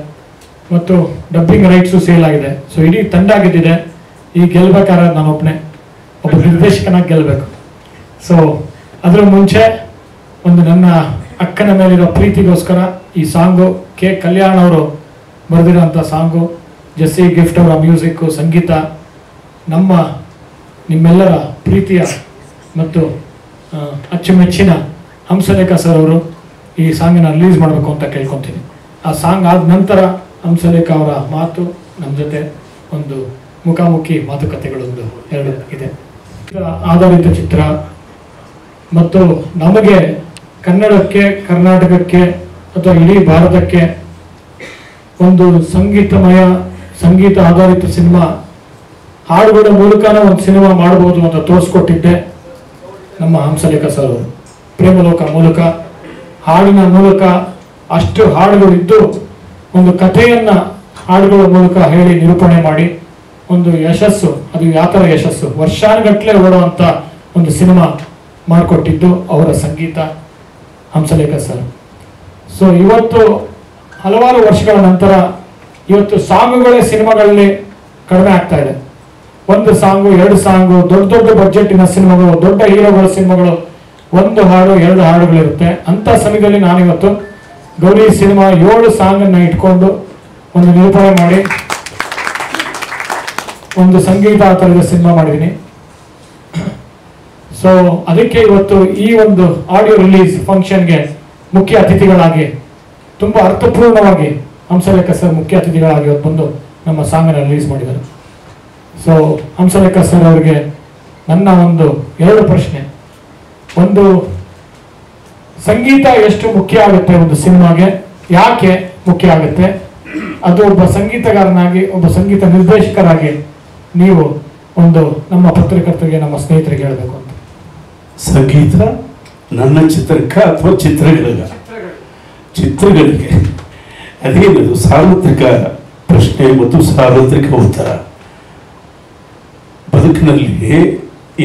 ಮತ್ತು ಡಬ್ಬಿಂಗ್ ರೈಟ್ಸು ಸೇಲ್ ಆಗಿದೆ. ಸೊ ಇಡೀ ತಂಡ ಗೆದ್ದಿದೆ. ಈ ಗೆಲ್ಬೇಕಾದ್ರೆ ನಾನು ಒಬ್ಬ ನಿರ್ದೇಶಕನಾಗಿ ಗೆಲ್ಲಬೇಕು. ಸೊ ಅದರ ಮುಂಚೆ ಒಂದು ನನ್ನ ಅಕ್ಕನ ಮೇಲಿರೋ ಪ್ರೀತಿಗೋಸ್ಕರ ಈ ಸಾಂಗು ಕೆ ಕಲ್ಯಾಣ್ ಅವರು ಬರೆದಿರೋಂಥ ಸಾಂಗು, ಜೆಸ್ಸಿ ಗಿಫ್ಟ್ ಅವರ ಮ್ಯೂಸಿಕ್ಕು, ಸಂಗೀತ, ನಿಮ್ಮೆಲ್ಲರ ಪ್ರೀತಿಯ ಮತ್ತು ಅಚ್ಚುಮೆಚ್ಚಿನ ಹಂಸಲೇಖ ಸರ್ ಅವರು ಈ ಸಾಂಗನ್ನು ರಿಲೀಸ್ ಮಾಡಬೇಕು ಅಂತ ಕೇಳ್ಕೊತೀನಿ. ಆ ಸಾಂಗ್ ಆದ ನಂತರ ಹಂಸಲೇಖ ಅವರ ಮಾತು ನಮ್ಮ ಜೊತೆ ಒಂದು ಮುಖಾಮುಖಿ ಮಾತುಕತೆಗಳೊಂದು 2 ಇದೆ. ಆಧಾರಿತ ಚಿತ್ರ ಮತ್ತು ನಮಗೆ ಕನ್ನಡಕ್ಕೆ, ಕರ್ನಾಟಕಕ್ಕೆ ಅಥವಾ ಇಡೀ ಭಾರತಕ್ಕೆ ಒಂದು ಸಂಗೀತ ಆಧಾರಿತ ಸಿನಿಮಾ, ಹಾಡುಗಳ ಮೂಲಕನೇ ಒಂದು ಸಿನಿಮಾ ಮಾಡ್ಬೋದು ಅಂತ ತೋರಿಸ್ಕೊಟ್ಟಿದ್ದೆ ನಮ್ಮ ಹಂಸಲೇಖ ಸರ್ ಅವರು. ಪ್ರೇಮಲೋಕ ಮೂಲಕ, ಹಾಡಿನ ಮೂಲಕ ಅಷ್ಟು ಹಾಡುಗಳಿದ್ದು ಒಂದು ಕಥೆಯನ್ನ ಹಾಡುಗಳ ಮೂಲಕ ಹೇಳಿ ನಿರೂಪಣೆ ಮಾಡಿ ಒಂದು ಯಶಸ್ಸು, ಅದು ಯಾವ ಥರ ಯಶಸ್ಸು, ವರ್ಷಾನುಗಟ್ಟಲೆ ಓಡುವಂಥ ಒಂದು ಸಿನಿಮಾ ಮಾಡಿಕೊಟ್ಟಿದ್ದು ಅವರ ಸಂಗೀತ, ಹಂಸಲೇಖ ಸರ್. ಸೊ ಇವತ್ತು ಹಲವಾರು ವರ್ಷಗಳ ನಂತರ ಇವತ್ತು ಸಾಂಗುಗಳೇ ಸಿನಿಮಾಗಳಲ್ಲಿ ಕಡಿಮೆ ಆಗ್ತಾ ಇದೆ. 1 ಸಾಂಗು 2 ಸಾಂಗು, ದೊಡ್ಡ ಬಜೆಟಿನ ಸಿನಿಮಾಗಳು, ದೊಡ್ಡ ಹೀರೋಗಳ ಸಿನಿಮಾಗಳು 1 ಹಾಡು 2 ಹಾಡುಗಳಿರುತ್ತೆ. ಅಂಥ ಸಮಯದಲ್ಲಿ ನಾನಿವತ್ತು ಗೌರಿ ಸಿನಿಮಾ 7 ಸಾಂಗನ್ನು ಇಟ್ಕೊಂಡು ಒಂದು ನಿರೂಪಣೆ ಮಾಡಿ ಒಂದು ಸಂಗೀತ ಆಧಾರಿತ ಸಿನಿಮಾ ಮಾಡಿದ್ದೀನಿ. ಸೊ ಅದಕ್ಕೆ ಇವತ್ತು ಈ ಒಂದು ಆಡಿಯೋ ರಿಲೀಸ್ ಫಂಕ್ಷನ್ಗೆ ಮುಖ್ಯ ಅತಿಥಿಗಳಾಗಿ ತುಂಬ ಅರ್ಥಪೂರ್ಣವಾಗಿ ಹಂಸಲೇಖ ಸರ್ ಮುಖ್ಯ ಅತಿಥಿಗಳಾಗಿ ಇವತ್ತು ಬಂದು ನಮ್ಮ ಸಾಂಗನ್ನು ರಿಲೀಸ್ ಮಾಡಿದ್ದಾರೆ. ಸೊ ಹಂಸಲೇಖ ಸರ್ ಅವರಿಗೆ ನನ್ನ ಒಂದು 2 ಪ್ರಶ್ನೆ. ಒಂದು, ಸಂಗೀತ ಎಷ್ಟು ಮುಖ್ಯ ಆಗುತ್ತೆ ಒಂದು ಸಿನಿಮಾಗೆ, ಯಾಕೆ ಮುಖ್ಯ ಆಗುತ್ತೆ, ಅದು ಒಬ್ಬ ಸಂಗೀತಗಾರನಾಗಿ, ಒಬ್ಬ ಸಂಗೀತ ನಿರ್ದೇಶಕರಾಗಿ ನೀವು ಒಂದು ನಮ್ಮ ಪತ್ರಕರ್ತರಿಗೆ, ನಮ್ಮ ಸ್ನೇಹಿತರಿಗೆ ಹೇಳಬೇಕು ಅಂತ. ಸಂಗೀತ ನನ್ನ ಚಿತ್ರಕ್ಕೆ ಅಥವಾ ಚಿತ್ರಗಳಿಗೆ ಅದೇನದು ಸಾರ್ವತ್ರಿಕ ಪ್ರಶ್ನೆ ಮತ್ತು ಸಾರ್ವತ್ರಿಕ ಉತ್ತರ. ಬದುಕಿನಲ್ಲಿ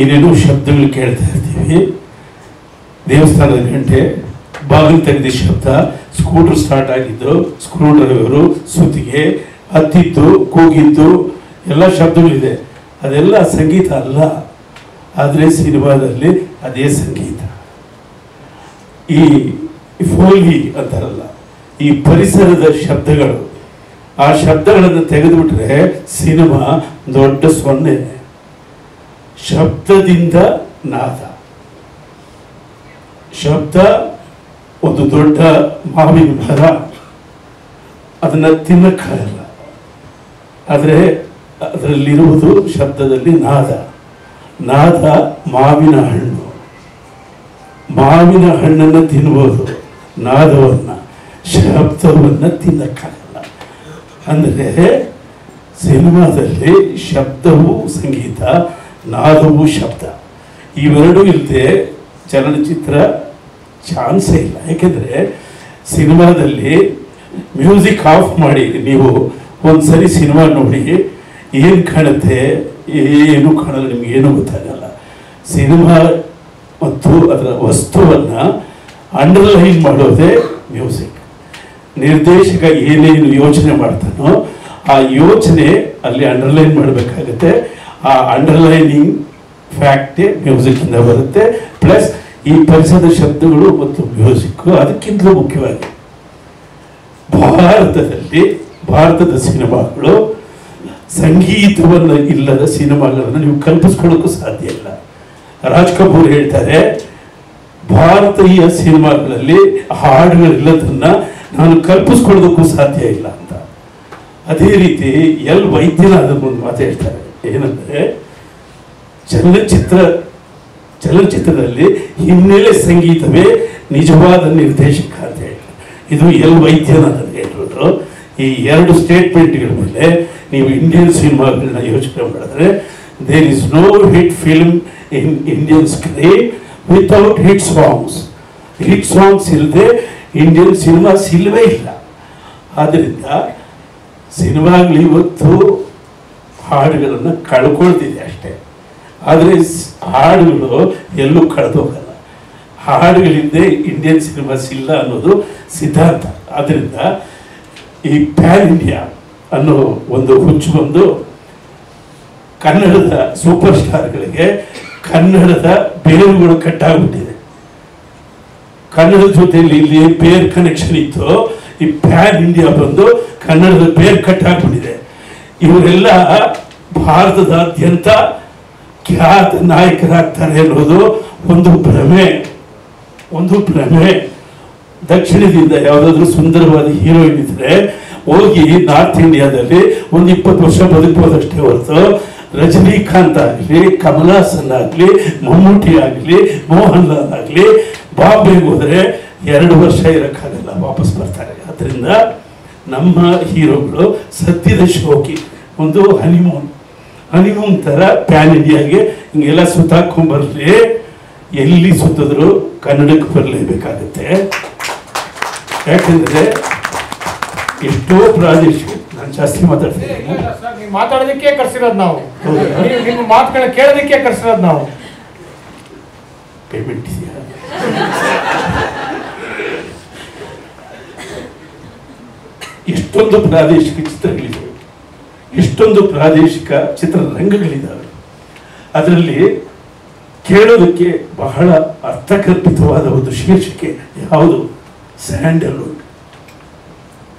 ಏನೇನೋ ಶಬ್ದಗಳು ಕೇಳ್ತಾ ಇರ್ತೀವಿ. ದೇವಸ್ಥಾನದ ಗಂಟೆ, ಬಾಗಿಲು ತೆಗೆದ ಶಬ್ದ, ಸ್ಕೂಟರ್ ಸ್ಟಾರ್ಟ್ ಆಗಿದ್ದು, ಸ್ಕ್ರೂ ಡ್ರೈವರು, ಸುತ್ತಿಗೆ, ಹತ್ತಿದ್ದು, ಕೂಗಿದ್ದು ಎಲ್ಲ ಶಬ್ದಗಳಿದೆ. ಅದೆಲ್ಲ ಸಂಗೀತ ಅಲ್ಲ. ಆದರೆ ಸಿನಿಮಾದಲ್ಲಿ ಅದೇ ಸಂಗೀತ. ಈ ಫೋಲ್ಗಿ ಅಂತಾರಲ್ಲ, ಈ ಪರಿಸರದ ಶಬ್ದಗಳು, ಆ ಶಬ್ದಗಳನ್ನು ತೆಗೆದುಬಿಟ್ರೆ ಸಿನಿಮಾ ದೊಡ್ಡ ಸೊನ್ನೆ. ಶಬ್ದದಿಂದ ನಾದ. ಶಬ್ದ ಒಂದು ದೊಡ್ಡ ಮಾವಿನ ಮರ, ಅದನ್ನು ತಿನ್ನಕ್ಕಾಗಲ್ಲ. ಆದರೆ ಅದರಲ್ಲಿರುವುದು ಶಬ್ದದಲ್ಲಿ ನಾದ. ನಾದ ಮಾವಿನ ಹಣ್ಣು. ಮಾವಿನ ಹಣ್ಣನ್ನು ತಿನ್ಬೋದು, ನಾದವನ್ನು ಶಬ್ದವನ್ನು ತಿನ್ನಕ್ಕಾಗಲ್ಲ. ಅಂದರೆ ಸಿನಿಮಾದಲ್ಲಿ ಶಬ್ದವೂ ಸಂಗೀತ, ನಾದವೂ ಶಬ್ದ, ಇವೆರಡೂ ಇಲ್ಲದೆ ಚಲನಚಿತ್ರ ಚಾನ್ಸೇ ಇಲ್ಲ. ಯಾಕೆಂದರೆ ಸಿನಿಮಾದಲ್ಲಿ ಮ್ಯೂಸಿಕ್ ಆಫ್ ಮಾಡಿ ನೀವು ಒಂದ್ಸರಿ ಸಿನಿಮಾ ನೋಡಿ ಏನು ಕಾಣುತ್ತೆ, ಏನು ಕಾಣಲ್ಲ, ನಿಮಗೇನು ಗೊತ್ತಾಗಲ್ಲ. ಸಿನಿಮಾ ಮತ್ತು ಅದರ ವಸ್ತುವನ್ನು ಅಂಡರ್ಲೈನ್ ಮಾಡೋದೇ ಮ್ಯೂಸಿಕ್. ನಿರ್ದೇಶಕ ಏನೇನು ಯೋಚನೆ ಮಾಡ್ತಾನೋ ಆ ಯೋಚನೆ ಅಲ್ಲಿ ಅಂಡರ್ಲೈನ್ ಮಾಡಬೇಕಾಗತ್ತೆ. ಆ ಅಂಡರ್ಲೈನಿಂಗ್ ಫ್ಯಾಕ್ಟೇ ಮ್ಯೂಸಿಕ್ಕಿಂದ ಬರುತ್ತೆ. ಪ್ಲಸ್ ಈ ಪರಿಸರದ ಶಬ್ದಗಳು ಮತ್ತು ಮ್ಯೂಸಿಕ್ಕು ಅದಕ್ಕಿಂತಲೂ ಮುಖ್ಯವಾಗಿ ಭಾರತದ ಸಿನಿಮಾಗಳು ಸಂಗೀತವನ್ನು ಇಲ್ಲದ ಸಿನಿಮಾಗಳನ್ನು ನೀವು ಕಲ್ಪಿಸ್ಕೊಳ್ಳೋಕ್ಕೂ ಸಾಧ್ಯ ಇಲ್ಲ. ರಾಜ್ ಕಪೂರ್ ಹೇಳ್ತಾರೆ, ಭಾರತೀಯ ಸಿನಿಮಾಗಳಲ್ಲಿ ಹಾಡುಗಳಿಲ್ಲದನ್ನ ನಾನು ಕಲ್ಪಿಸ್ಕೊಳ್ಳೋದಕ್ಕೂ ಸಾಧ್ಯ ಇಲ್ಲ ಅಂತ. ಅದೇ ರೀತಿ ಎಲ್ ವೈದ್ಯನಾಥ್ ಒಂದು ಮಾತು ಹೇಳ್ತಾರೆ, ಏನಂದರೆ ಚಲನಚಿತ್ರದಲ್ಲಿ ಹಿನ್ನೆಲೆ ಸಂಗೀತವೇ ನಿಜವಾದ ನಿರ್ದೇಶಕ ಅಂತ ಹೇಳಿ. ಇದು ಎಲ್ ವೈದ್ಯನಾಥ್ ಹೇಳಿರೋದು. ಈ ಎರಡು ಸ್ಟೇಟ್ಮೆಂಟ್ಗಳ ಮೇಲೆ ನೀವು ಇಂಡಿಯನ್ ಸಿನಿಮಾಗಳನ್ನ ಯೋಚನೆ ಮಾಡಿದ್ರೆ there is no hit film in Indian screen without hit songs. Hit songs ಇಲ್ಲದೆ ಇಂಡಿಯನ್ ಸಿನಿಮಾಸ್ ಇಲ್ಲವೇ ಇಲ್ಲ. ಆದ್ದರಿಂದ ಸಿನಿಮಾಗಳು ಇವತ್ತು ಹಾಡುಗಳನ್ನು ಕಳ್ಕೊಳ್ತಿದೆ ಅಷ್ಟೇ, ಆದರೆ ಹಾಡುಗಳು ಎಲ್ಲೂ ಕಳೆದೋಗಲ್ಲ. ಹಾಡುಗಳಿಂದ ಇಂಡಿಯನ್ ಸಿನಿಮಾಸ್ ಇಲ್ಲ ಅನ್ನೋದು ಸಿದ್ಧಾಂತ. ಆದ್ದರಿಂದ ಈ ಪ್ಯಾನ್ ಇಂಡಿಯಾ ಅನ್ನೋ ಒಂದು ಹುಚ್ಚು ಬಂದು ಕನ್ನಡದ ಸೂಪರ್ ಸ್ಟಾರ್ಗಳಿಗೆ ಕನ್ನಡದ ಬೇರುಗಳು ಕಟ್ಟಾಗ್ಬಿಟ್ಟಿದೆ. ಕನ್ನಡದ ಜೊತೆಯಲ್ಲಿ ಇಲ್ಲಿ ಬೇರ್ ಕನೆಕ್ಷನ್ ಇತ್ತು, ಈ ಪ್ಯಾನ್ ಇಂಡಿಯಾ ಬಂದು ಕನ್ನಡದ ಬೇರ್ ಕಟ್ಟಾಗ್ಬಿಟ್ಟಿದೆ. ಇವರೆಲ್ಲ ಭಾರತದಾದ್ಯಂತ ಖ್ಯಾತ ನಾಯಕರಾಗ್ತಾರೆ ಅನ್ನೋದು ಒಂದು ಭ್ರಮೆ. ದಕ್ಷಿಣದಿಂದ ಯಾವುದಾದ್ರೂ ಸುಂದರವಾದ ಹೀರೋಯಿನ್ ಇದ್ರೆ ಹೋಗಿ ನಾರ್ತ್ ಇಂಡಿಯಾದಲ್ಲಿ ಒಂದು 20 ವರ್ಷ ಬದುಕಬಹುದಷ್ಟೇ ಹೊರತು ರಜನಿಕಾಂತ್ ಆಗಲಿ, ಕಮಲ್ ಹಾಸನ್ ಆಗಲಿ, ಮಮ್ಮೂಟಿ ಆಗಲಿ, ಮೋಹನ್ ಲಾಲ್ ಆಗಲಿ ಬಾಂಬೆಗೆ ಹೋದರೆ 2 ವರ್ಷ ಇರೋಕ್ಕಾಗಲ್ಲ, ವಾಪಸ್ ಬರ್ತಾರೆ. ಅದರಿಂದ ನಮ್ಮ ಹೀರೋಗಳು ಸದ್ಯದ ಶೋಕಿ, ಒಂದು ಹನಿಮೂನ್ ಥರ ಪ್ಯಾನ್ ಇಂಡಿಯಾಗೆ ಹಿಂಗೆಲ್ಲ ಸುತ್ತಾಕೊಂಡ್ಬರಲಿ. ಎಲ್ಲಿ ಸುತ್ತಿದ್ರು ಕನ್ನಡಕ್ಕೆ ಬರಲೇಬೇಕಾಗತ್ತೆ. ಯಾಕೆಂದರೆ ಎಷ್ಟೋ ಪ್ರಾದೇಶಿಕ, ನಾನು ಜಾಸ್ತಿ ಮಾತಾಡ್ತೀನಿ, ನೀವು ಮಾತಾಡೋದಕ್ಕೆ ಕರ್ಸಿರೋದು ನಾವು, ನಿಮ್ಮ ಮಾತುಗಳನ್ನ ಕೇಳೋದಕ್ಕೆ ಕರ್ಸಿರೋದು ನಾವು. ಪೇಮೆಂಟ್ ಇದೆಯಾ? ಎಷ್ಟೊಂದು ಪ್ರಾದೇಶಿಕ ಚಿತ್ರಗಳಿದ್ದಾವೆ, ಎಷ್ಟೊಂದು ಪ್ರಾದೇಶಿಕ ಚಿತ್ರರಂಗಗಳಿದ್ದಾವೆ. ಅದರಲ್ಲಿ ಕೇಳೋದಕ್ಕೆ ಬಹಳ ಅರ್ಥಕಲ್ಪಿತವಾದ ಒಂದು ಶೀರ್ಷಿಕೆ ಯಾವುದು? Sandalwood.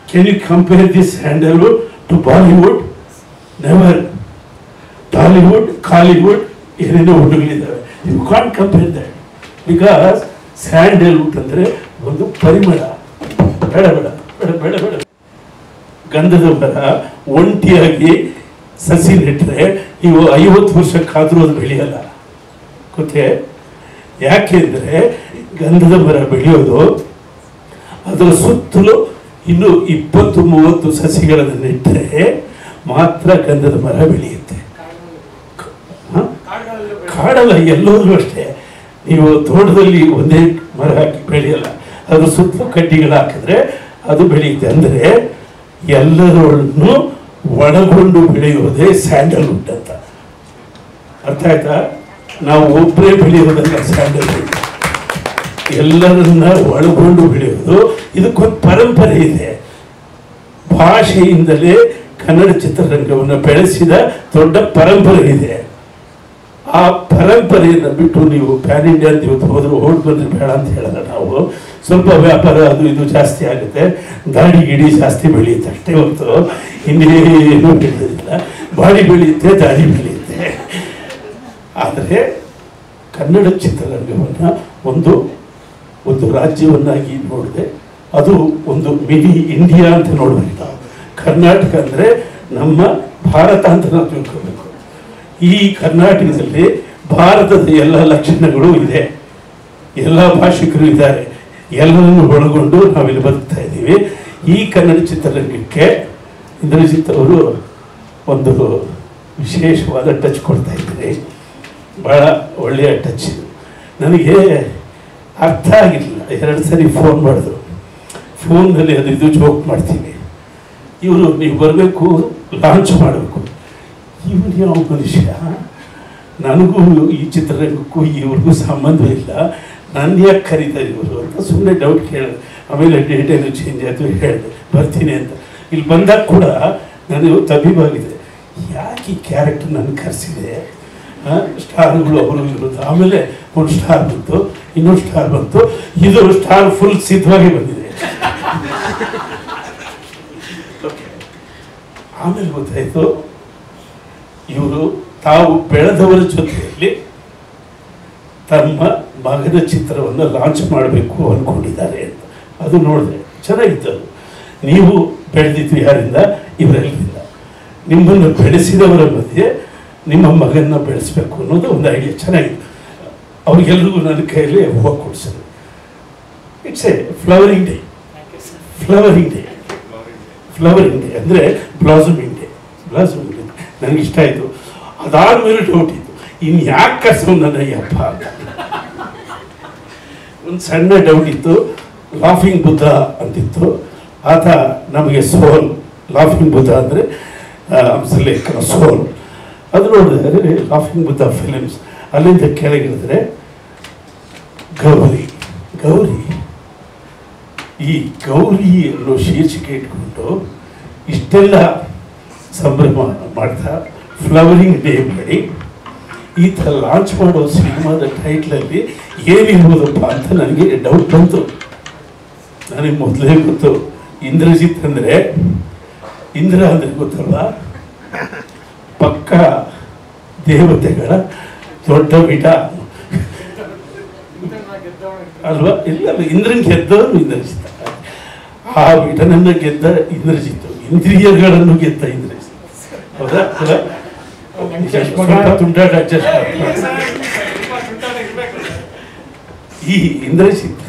Can you compare this Sandalwood to Bollywood? Never. Tollywood, Kollywood ಏನೇನೋ ಹುಡುಗಳಿದ್ದಾವೆ. You can't compare that, because Sandalwood ಅಂದರೆ ಒಂದು ಪರಿಮಳ. ಬೇಡ ಬೇಡ ಬೇಡ ಬೇಡ ಬೇಡ. ಗಂಧದ ಮರ ಒಂಟಿಯಾಗಿ ಸಸಿ ನೆಟ್ಟರೆ ನೀವು 50 ವರ್ಷಕ್ಕಾದರೂ ಅದು ಬೆಳೆಯಲ್ಲ. ಗೊತ್ತೇ? ಯಾಕೆಂದರೆ ಗಂಧದ ಮರ ಬೆಳೆಯೋದು ಅದರ ಸುತ್ತಲೂ ಇನ್ನು 20-30 ಸಸಿಗಳನ್ನು ನೆಟ್ಟರೆ ಮಾತ್ರ ಗಂಧದ ಮರ ಬೆಳೆಯುತ್ತೆ. ಕಾಡಲ್ಲ, ಎಲ್ಲೋದ್ರೂ ಅಷ್ಟೇ. ನೀವು ತೋಟದಲ್ಲಿ ಒಂದೇ ಮರ ಹಾಕಿ ಬೆಳೆಯಲ್ಲ, ಅದ್ರ ಸುತ್ತಲೂ ಕಡ್ಡಿಗಳು ಹಾಕಿದ್ರೆ ಅದು ಬೆಳೆಯುತ್ತೆ. ಅಂದರೆ ಎಲ್ಲರನ್ನು ಒಳಗೊಂಡು ಬೆಳೆಯುವುದೇ ಸ್ಯಾಂಡಲ್ವುಡ್ ಅಂತ. ಅರ್ಥ ಆಯ್ತಾ? ನಾವು ಒಬ್ಬರೇ ಬೆಳೆಯೋದಲ್ಲ ಸ್ಯಾಂಡಲ್ವುಡ್, ಎಲ್ಲರನ್ನ ಒಳಗೊಂಡು ಬೆಳೆಯೋದು. ಇದಕ್ಕೊಂದು ಪರಂಪರೆ ಇದೆ. ಭಾಷೆಯಿಂದಲೇ ಕನ್ನಡ ಚಿತ್ರರಂಗವನ್ನು ಬೆಳೆಸಿದ ದೊಡ್ಡ ಪರಂಪರೆ ಇದೆ. ಆ ಪರಂಪರೆಯನ್ನು ಬಿಟ್ಟು ನೀವು ಪ್ಯಾನ್ ಇಂಡಿಯಾ ಅಂತ ಇವತ್ತು ಹೋದ್ರು ಓಡ್ ಬಂದ್ರೆ ಬೇಡ ಅಂತ ಹೇಳಲ್ಲ. ನಾವು ಸ್ವಲ್ಪ ವ್ಯಾಪಾರ ಅದು ಇದು ಜಾಸ್ತಿ ಆಗುತ್ತೆ, ದಾಡಿ ಗಿಡಿ ಜಾಸ್ತಿ ಬೆಳೆಯುತ್ತೆ ಅಷ್ಟೇ ಹೊರತು ಇನ್ನೇನು ಬೆಳೆಯೋದಿಲ್ಲ. ಬಾಡಿ ಬೆಳೆಯುತ್ತೆ, ದಾಡಿ ಬೆಳೆಯುತ್ತೆ. ಆದರೆ ಕನ್ನಡ ಚಿತ್ರರಂಗವನ್ನು ಒಂದು ರಾಜ್ಯವನ್ನಾಗಿ ನೋಡಿದೆ, ಅದು ಒಂದು ಮಿನಿ ಇಂಡಿಯಾ ಅಂತ ನೋಡಬೇಕು. ಕರ್ನಾಟಕ ಅಂದರೆ ನಮ್ಮ ಭಾರತ ಅಂತ ನಾವು ತಿಳ್ಕೋಬೇಕು. ಈ ಕರ್ನಾಟಕದಲ್ಲಿ ಭಾರತದ ಎಲ್ಲ ಲಕ್ಷಣಗಳು ಇದೆ, ಎಲ್ಲ ಭಾಷಿಕರು ಇದ್ದಾರೆ, ಎಲ್ಲರನ್ನು ಒಳಗೊಂಡು ನಾವಿಲ್ಲಿ ಬದುಕ್ತಾ ಇದ್ದೀವಿ. ಈ ಕನ್ನಡ ಚಿತ್ರರಂಗಕ್ಕೆ ಇಂದ್ರಜಿತ್ ಅವರು ಒಂದು ವಿಶೇಷವಾದ ಟಚ್ ಕೊಡ್ತಾ ಇದ್ದಾರೆ. ಭಾಳ ಒಳ್ಳೆಯ ಟಚ್ ಇದು. ನನಗೆ ಅರ್ಥ ಆಗಿರಲಿಲ್ಲ. 2 ಸರಿ ಫೋನ್ ಮಾಡಿದ್ರು. ಫೋನ್ನಲ್ಲಿ ಅದು ಇದು ಜೋಕ್ ಮಾಡ್ತೀವಿ. ಇವರು ನೀವು ಬರಬೇಕು, ಲಾಂಚ್ ಮಾಡಬೇಕು. ಇವನು ಯಾವ ಮನುಷ್ಯ, ನನಗೂ ಈ ಚಿತ್ರರಂಗಕ್ಕೂ ಇವ್ರಿಗೂ ಸಂಬಂಧವಿಲ್ಲ, ನಾನು ಯಾಕೆ ಕರೀತಾರೆ ಇವರು ಅಂತ ಸುಮ್ಮನೆ ಡೌಟ್ ಕೇಳಿದೆ. ಆಮೇಲೆ ಡೇಟ್ ಏನು ಚೇಂಜ್ ಆಯಿತು, ಹೇಳಿದೆ ಬರ್ತೀನಿ ಅಂತ. ಇಲ್ಲಿ ಬಂದಾಗ ಕೂಡ ನಾನು ತಬ್ಬಿಬಾಗಿದೆ, ಯಾಕೆ ಈ ಕ್ಯಾರೆಕ್ಟರ್ ನನಗೆ ಕರೆಸಿದೆ, ಸ್ಟಾರ್ಗಳು ಅವರು ಇರೋದು. ಆಮೇಲೆ ಒಂದು ಸ್ಟಾರ್ ಬಂತು, ಇನ್ನೊಂದು ಸ್ಟಾರ್ ಬಂತು, ಇದು ಸ್ಟಾರ್ ಫುಲ್ ಸಿದ್ಧವಾಗಿ ಬಂದಿದೆ. ಆಮೇಲೆ ಗೊತ್ತಾಯಿತು ಇವರು ತಾವು ಬೆಳೆದವರ ಜೊತೆಯಲ್ಲಿ ತಮ್ಮ ಮಗನ ಚಿತ್ರವನ್ನು ಲಾಂಚ್ ಮಾಡಬೇಕು ಅಂದ್ಕೊಂಡಿದ್ದಾರೆ ಅಂತ. ಅದು ನೋಡಿದೆ, ಚೆನ್ನಾಗಿತ್ತು. ಅದು ನೀವು ಬೆಳೆದಿದ್ದು ಯಾರಿಂದ? ಇವರೆಲ್ಲರಿಂದ. ನಿಮ್ಮನ್ನು ಬೆಳೆಸಿದವರ ಮಧ್ಯೆ ನಿಮ್ಮ ಮಗನ್ನ ಬೆಳೆಸಬೇಕು ಅನ್ನೋದು ಒಂದು ಐಡಿಯಾ ಚೆನ್ನಾಗಿತ್ತು. ಅವ್ರಿಗೆಲ್ರಿಗೂ ನನ್ನ ಕೈಯಲ್ಲಿ ಹೂವು ಕೊಡಿಸೋದು. It's A flowering day. Flowering day, flowering day ಅಂದರೆ ಬ್ಲಾಸಮಿಂಗ್ ಡೇ. ಬ್ಲಾಸಮಿಂಗ್ ಡೇ ನನಗೆ ಇಷ್ಟ ಆಯಿತು. ಅದಾದಮೇಲೆ ಡೌಟ್ ಇತ್ತು, ಇನ್ನು ಯಾಕೆ ಕರ್ಸೋ ನನ್ನ ಯಪ್ಪ ಅಂತ. ಒಂದು ಸಣ್ಣ ಡೌಟ್ ಇತ್ತು. ಲಾಫಿಂಗ್ ಬುದ್ಧ ಅಂತಿತ್ತು. ಆತ ನಮಗೆ ಸೋಲ್, ಲಾಫಿಂಗ್ ಬುದ್ಧ ಅಂದರೆ ಹಂಸಲೇಖನ ಸೋಲ್. ಅದು ನೋಡಿದ್ರೆ ಲಾಫಿಂಗ್ ಬುದ್ಧ ಫಿಲಿಮ್ಸ್, ಅಲ್ಲಿಂದ ಕೆಳಗಿಳಿದ್ರೆ ಗೌರಿ. ಗೌರಿ, ಈ ಗೌರಿ ಅನ್ನೋ ಶೀರ್ಷಿಕೆ ಇಟ್ಕೊಂಡು ಇಷ್ಟೆಲ್ಲ ಸಂಭ್ರಮ ಮಾಡ್ತಾ ಫ್ಲವರಿಂಗ್ ಡೇ ಮಾಡಿ ಈ ಥರ ಲಾಂಚ್ ಮಾಡೋ ಸಿನಿಮಾದ ಟೈಟ್ಲಲ್ಲಿ ಏನಿರ್ಬೋದಪ್ಪ ಅಂತ ನನಗೆ ಡೌಟ್ ಬಂತು. ನನಗೆ ಮೊದಲೇ ಗೊತ್ತು ಇಂದ್ರಜಿತ್ ಅಂದರೆ, ಇಂದ್ರ ಅಂದರೆ ಗೊತ್ತಲ್ಲ, ಪಕ್ಕ ದೇವತೆಗಳ ದೊಡ್ಡ ಬಿಡ ಅಲ್ವಾ? ಇಲ್ಲ, ಇಂದ್ರನ್ ಗೆದ್ದವನು ಇಂದ್ರಜಿತ್. ಆ ವಿಟನನ್ನು ಗೆದ್ದ ಇಂದ್ರಜಿತ್, ಇಂದ್ರಿಯಗಳನ್ನು ಗೆದ್ದ ಇಂದ್ರಜಿತ್. ಹೌದಾ? ತುಂಟಾಟ ಅಡ್ಜಸ್ಟ್. ಈ ಇಂದ್ರಜಿತ್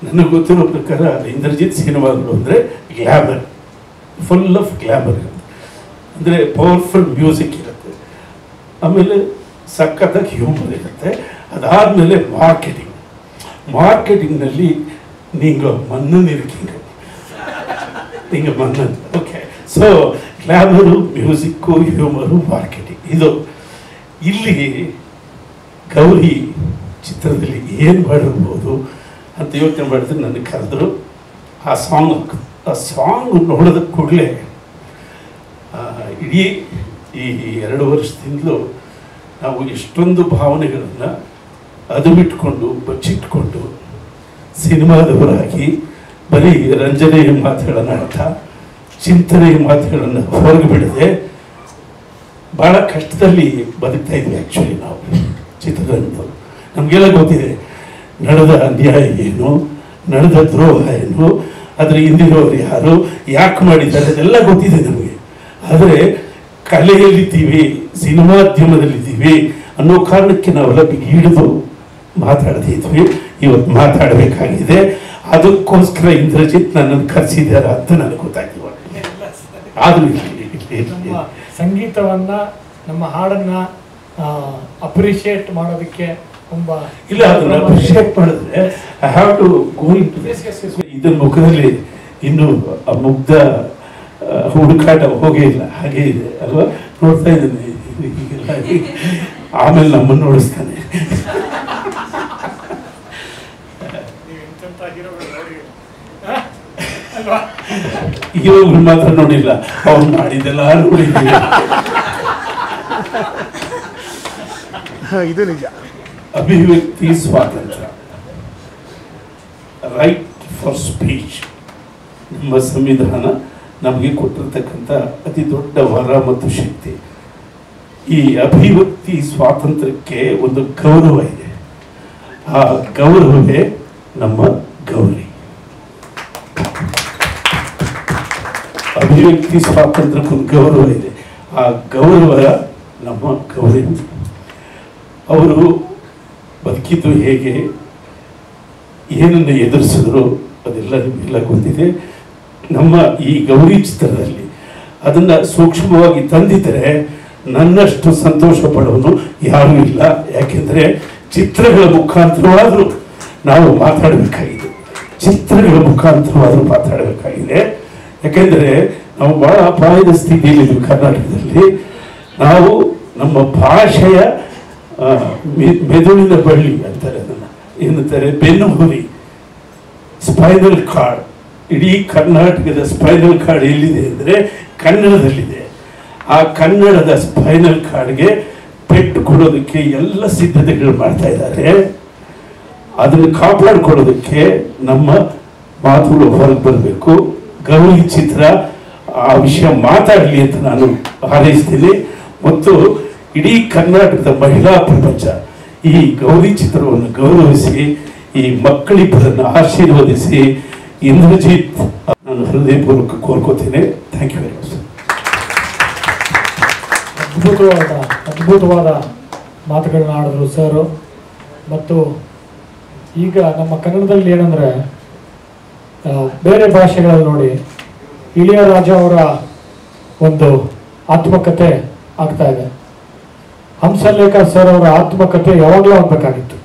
ನನಗೆ ಗೊತ್ತಿರೋ ಪ್ರಕಾರ ಇಂದ್ರಜಿತ್ ಸಿನಿಮಾಗಳು ಅಂದರೆ ಗ್ಲಾಮರ್, ಫುಲ್ ಆಫ್ ಗ್ಲಾಮರ್ ಇರುತ್ತೆ. ಅಂದರೆ ಪವರ್ಫುಲ್ ಮ್ಯೂಸಿಕ್ ಇರುತ್ತೆ, ಆಮೇಲೆ ಸಖತ್ತಾಗಿ ಹ್ಯೂಮರ್ ಇರುತ್ತೆ. ಅದಾದಮೇಲೆ ಮಾರ್ಕೆಟಿಂಗ್ನಲ್ಲಿ ನೀವು ಮನ್ನನ್ ಇರ್ಕೀங்க, நீங்கள் மன்னன். Okay, so glamour, music, humour, marketing, ಇದು. ಇಲ್ಲಿ ಗೌರಿ ಚಿತ್ರದಲ್ಲಿ ಏನು ಮಾಡಿರ್ಬೋದು ಅಂತ ಯೋಚನೆ ಮಾಡಿದ್ರೆ ನನಗೆ ಕರೆದ್ರು. ಆ ಸಾಂಗ್ ನೋಡಿದ ಕೂಡಲೇ ಇಡೀ ಈ 2 ವರ್ಷದಿಂದಲೂ ನಾವು ಎಷ್ಟೊಂದು ಭಾವನೆಗಳನ್ನು ಅದು ಬಿಟ್ಕೊಂಡು ಬಚ್ಚಿಟ್ಕೊಂಡು ಸಿನಿಮಾದವರಾಗಿ ಬರೀ ರಂಜನೆಯ ಮಾತುಗಳನ್ನು ಆಡ್ತಾ ಚಿಂತನೆಯ ಮಾತುಗಳನ್ನು ಹೊರಗೆ ಬಿಡದೆ ಭಾಳ ಕಷ್ಟದಲ್ಲಿ ಬದುಕ್ತಾ ಇದ್ವಿ. ಆ್ಯಕ್ಚುಲಿ ನಾವು ಚಿತ್ರರಂಗದವರು ನಮಗೆಲ್ಲ ಗೊತ್ತಿದೆ ನಡೆದ ಅನ್ಯಾಯ ಏನು, ನಡೆದ ದ್ರೋಹ ಏನು, ಅದರ ಹಿಂದಿನವರು ಯಾರು, ಯಾಕೆ ಮಾಡಿದ್ದಾರೆ, ಅದೆಲ್ಲ ಗೊತ್ತಿದೆ ನಮಗೆ. ಆದರೆ ಕಲೆಯಲ್ಲಿದ್ದೀವಿ, ಸಿನಿಮಾದ್ಯಮದಲ್ಲಿದ್ದೀವಿ ಅನ್ನೋ ಕಾರಣಕ್ಕೆ ನಾವೆಲ್ಲ ಹಿಡಿದು ಮಾತಾಡದೇ ಇದ್ವಿ. ಇವತ್ತು ಮಾತಾಡಬೇಕಾಗಿದೆ. ಅದಕ್ಕೋಸ್ಕರ ಇಂದ್ರಜಿತ್ ನನ್ನನ್ನು ಕರೆಸಿದ್ದಾರೆ ಅಂತ ನನಗೆ ಗೊತ್ತಾಗಿಲ್ಲ. ಆದರೂ ನಮ್ಮ ಸಂಗೀತವನ್ನ, ನಮ್ಮ ಹಾಡನ್ನ ಅಪ್ರಿಷಿಯೇಟ್ ಮಾಡೋದಕ್ಕೆ ತುಂಬಾ ಇಲ್ಲ, ಅದನ್ನ ಅಪ್ರಿಷಿಯೇಟ್ ಮಾಡಿದ್ರೆ I have to go in to ಇದರ ಮುಖದಲ್ಲಿ ಇನ್ನು ಆ ಮುಗ್ಧ ಹುಡುಕಾಟ ಹೋಗೇ ಇಲ್ಲ, ಹಾಗೇ ಇದೆ ಅಲ್ವಾ? ನೋಡ್ತಾ ಇದ್ದೇನೆ ಹೀಗೆಲ್ಲ. ಆಮೇಲೆ ನಮ್ಮನ್ನು ನೋಡಿಸ್ತಾನೆ. ಹೀರೋಗಳು ಮಾತ್ರ ನೋಡಿಲ್ಲ, ಅವ್ರು ಮಾಡಿದ್ದೆಲ್ಲ ನೋಡಿದ್ದೀವಿ. ಇದು ನಿಜ. ಅಭಿವ್ಯಕ್ತಿ ಸ್ವಾತಂತ್ರ್ಯ, ರೈಟ್ ಫಾರ್ ಸ್ಪೀಚ್, ನಮ್ಮ ಸಂವಿಧಾನ ನಮಗೆ ಕೊಟ್ಟಿರ್ತಕ್ಕಂಥ ಅತಿ ದೊಡ್ಡ ವರ ಮತ್ತು ಶಕ್ತಿ. ಈ ಅಭಿವ್ಯಕ್ತಿ ಸ್ವಾತಂತ್ರ್ಯಕ್ಕೆ ಒಂದು ಗೌರವ ಇದೆ. ಆ ಗೌರವವೇ ನಮ್ಮ ಗೌರಿ. ಅಭಿವ್ಯಕ್ತಿ ಸ್ವಾತಂತ್ರ್ಯಕ್ಕೊಂದು ಗೌರವ ಇದೆ. ಆ ಗೌರವ ನಮ್ಮ ಗೌರಿ. ಅವರು ಬದುಕಿದ್ದು ಹೇಗೆ, ಏನನ್ನು ಎದುರಿಸಿದ್ರು ಅದೆಲ್ಲ ನಿಮಗೆಲ್ಲ ಗೊತ್ತಿದೆ. ನಮ್ಮ ಈ ಗೌರಿ ಚಿತ್ರದಲ್ಲಿ ಅದನ್ನು ಸೂಕ್ಷ್ಮವಾಗಿ ತಂದಿದ್ದರೆ ನನ್ನಷ್ಟು ಸಂತೋಷ ಪಡೋನು ಯಾರೂ ಇಲ್ಲ. ಯಾಕೆಂದರೆ ಚಿತ್ರಗಳ ಮುಖಾಂತರವಾದರೂ ನಾವು ಮಾತಾಡಬೇಕಾಗಿದೆ, ಚಿತ್ರಗಳ ಮುಖಾಂತರವಾದರೂ ಮಾತಾಡಬೇಕಾಗಿದೆ. ಯಾಕೆಂದರೆ ನಾವು ಭಾಳ ಅಪಾಯದ ಸ್ಥಿತಿಯಲ್ಲಿದ್ದೀವಿ ಕರ್ನಾಟಕದಲ್ಲಿ. ನಾವು ನಮ್ಮ ಭಾಷೆಯ ಮೆದುಳಿನ ಬಳ್ಳಿ ಅಂತಾರೆ, ಅದನ್ನು ಏನಂತಾರೆ, ಬೆನ್ನುಹುರಿ, ಸ್ಪೈನಲ್ ಕಾರ್ಡ್. ಇಡೀ ಕರ್ನಾಟಕದ ಸ್ಪೈನಲ್ ಕಾರ್ಡ್ ಎಲ್ಲಿದೆ ಅಂದರೆ ಕನ್ನಡದಲ್ಲಿದೆ. ಆ ಕನ್ನಡದ ಸ್ಪೈನಲ್ ಕಾರ್ಡ್ಗೆ ಪೆಟ್ಟು ಕೊಡೋದಕ್ಕೆ ಎಲ್ಲ ಸಿದ್ಧತೆಗಳು ಮಾಡ್ತಾ ಇದ್ದಾರೆ. ಅದನ್ನು ಕಾಪಾಡಿಕೊಳ್ಳೋದಕ್ಕೆ ನಮ್ಮ ಮಾತುಗಳು ಹೊರಗೆ ಬರಬೇಕು. ಗೌರಿ ಚಿತ್ರ ಆ ವಿಷಯ ಮಾತಾಡಲಿ ಅಂತ ನಾನು ಹಾರೈಸ್ತೀನಿ. ಮತ್ತು ಇಡೀ ಕರ್ನಾಟಕದ ಮಹಿಳಾ ಪ್ರಪಂಚ ಈ ಗೌರಿ ಚಿತ್ರವನ್ನು ಗೌರವಿಸಿ ಈ ಮಕ್ಕಳಿಬ್ಬರನ್ನು ಆಶೀರ್ವದಿಸಿ ಇಂದ್ರಜಿತ್ ನಾನು ಹೃದಯಪೂರ್ವಕ ಕೋರ್ಕೋತೇನೆ. Thank you very much. ಅದ್ಭುತವಾದ ಮಾತುಗಳನ್ನ ಆಡಿದ್ರು ಸರ್. ಮತ್ತು ಈಗ ನಮ್ಮ ಕನ್ನಡದಲ್ಲಿ ಏನಂದರೆ, ಬೇರೆ ಭಾಷೆಗಳಲ್ಲಿ ನೋಡಿ ಇಳಿಯರಾಜ ಅವರ ಒಂದು ಆತ್ಮಕಥೆ ಆಗ್ತಾ ಇದೆ. ಹಂಸಲೇಖ ಸರ್ ಅವರ ಆತ್ಮಕಥೆ ಯಾವಾಗಲೂ ಆಗಬೇಕಾಗಿತ್ತು.